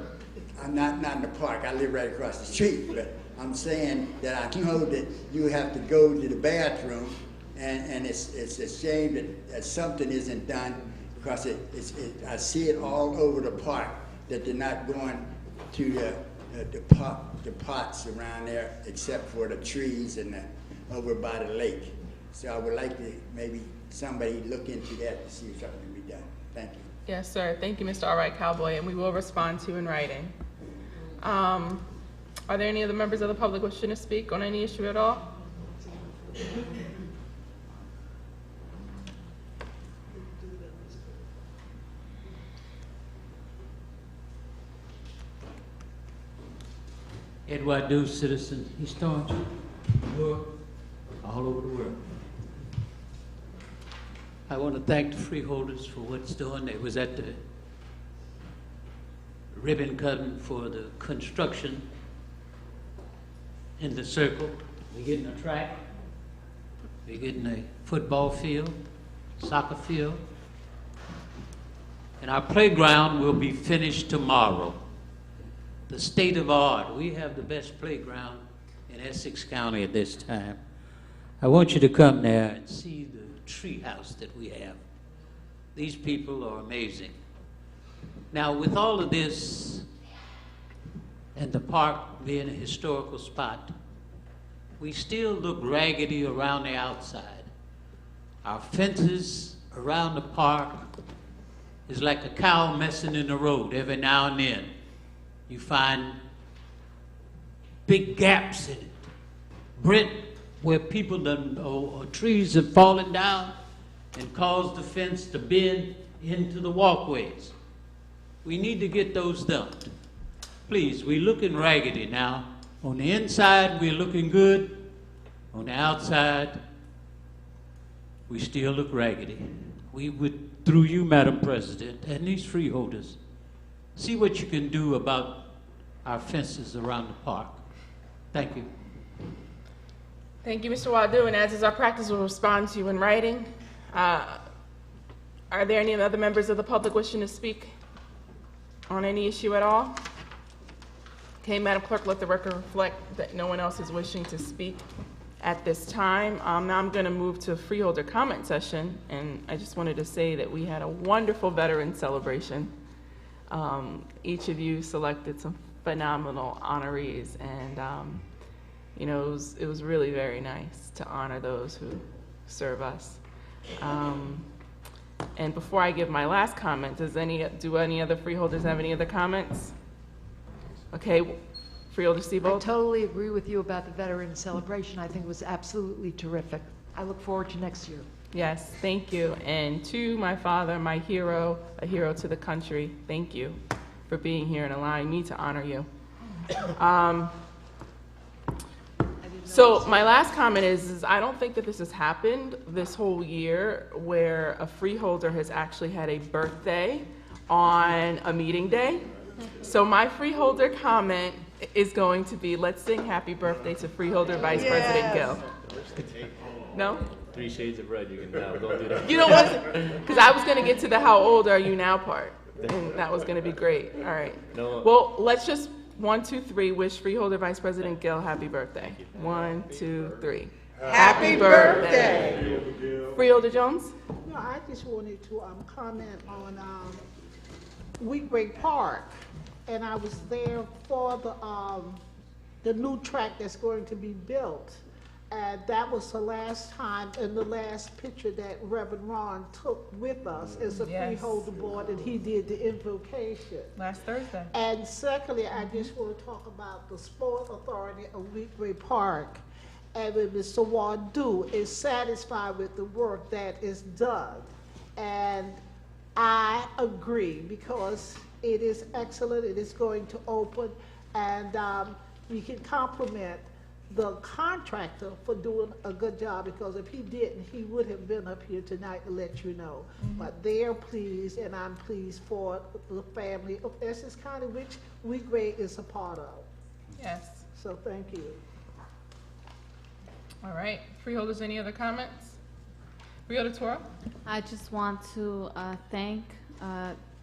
E: I'm not in the park. I live right across the street. But I'm saying that I know that you have to go to the bathroom, and it's a shame that something isn't done, because I see it all over the park, that they're not going to the pots around there, except for the trees and over by the lake. So I would like to maybe somebody look into that to see if something can be done. Thank you.
A: Yes, sir. Thank you, Mr. All Right Cowboy, and we will respond to you in writing. Are there any other members of the public wishing to speak on any issue at all?
V: Edward Deuce, citizen, East Orange, New York, all over the world. I want to thank the Freeholders for what it's doing. They was at the ribbon cutting for the construction in the circle. We're getting a track, we're getting a football field, soccer field, and our playground will be finished tomorrow. The state of art. We have the best playground in Essex County at this time. I want you to come there and see the tree house that we have. These people are amazing. Now, with all of this and the park being a historical spot, we still look raggedy around the outside. Our fences around the park is like a cow messing in the road every now and then. You find big gaps in it. Brent, where people or trees have fallen down and caused the fence to bend into the walkways. We need to get those done. Please, we're looking raggedy now. On the inside, we're looking good. On the outside, we still look raggedy. We would, through you, Madam President, and these freeholders, see what you can do about our fences around the park. Thank you.
A: Thank you, Mr. Wadu, and as is our practice, we'll respond to you in writing. Are there any other members of the public wishing to speak on any issue at all? Okay, Madam Clerk, let the record reflect that no one else is wishing to speak at this time. Now I'm going to move to Freeholder comment session, and I just wanted to say that we had a wonderful veteran celebration. Each of you selected some phenomenal honorees, and you know, it was really very nice to honor those who serve us. And before I give my last comment, do any other freeholders have any other comments? Okay, Freeholder Sebold?
F: I totally agree with you about the veteran celebration. I think it was absolutely terrific. I look forward to next year.
A: Yes, thank you. And to my father, my hero, a hero to the country, thank you for being here and allowing me to honor you. So my last comment is I don't think that this has happened this whole year where a freeholder has actually had a birthday on a meeting day. So my freeholder comment is going to be, let's sing happy birthday to Freeholder Vice President Gill. No?
J: 3 Shades of Red, you can now, don't do that.
A: You know what? Because I was going to get to the how old are you now part, and that was going to be great. All right.
J: No.
A: Well, let's just 1, 2, 3 wish Freeholder Vice President Gill happy birthday. 1, 2, 3. Happy birthday. Freeholder Jones?
G: No, I just wanted to comment on Wheatway Park, and I was there for the new track that's going to be built. And that was the last time, and the last picture that Reverend Ron took with us as a freeholder board, and he did the invocation.
A: Last Thursday.
G: And secondly, I just want to talk about the Sport Authority of Wheatway Park. And when Mr. Wadu is satisfied with the work that is done. And I agree, because it is excellent, it is going to open, and we can compliment the contractor for doing a good job, because if he didn't, he would have been up here tonight to let you know. But they're pleased, and I'm pleased for the family of Essex County, which Wheatway is a part of.
A: Yes.
G: So thank you.
A: All right. Freeholders, any other comments? Freeholder Toro?
I: I just want to thank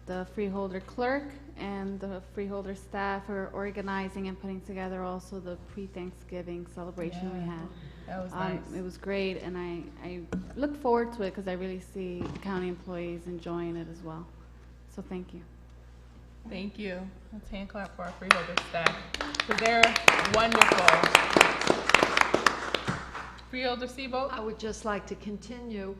I: the freeholder clerk and the freeholder staff for organizing and putting together also the pre-Thanksgiving celebration we had.
A: That was nice.
I: It was great, and I look forward to it because I really see county employees enjoying it as well. So thank you.
A: Thank you. Let's hand clap for our freeholder staff, because they're wonderful. Freeholder Sebold?
F: I would just like to continue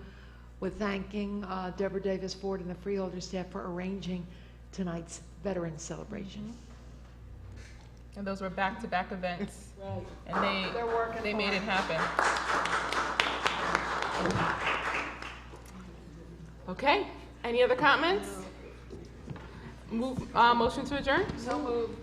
F: with thanking Deborah Davis Ford and the freeholder staff for arranging tonight's veteran celebration.
A: And those were back-to-back events.
F: Right.
A: And they made it happen. Okay. Any other comments? Motion to adjourn?
F: So moved.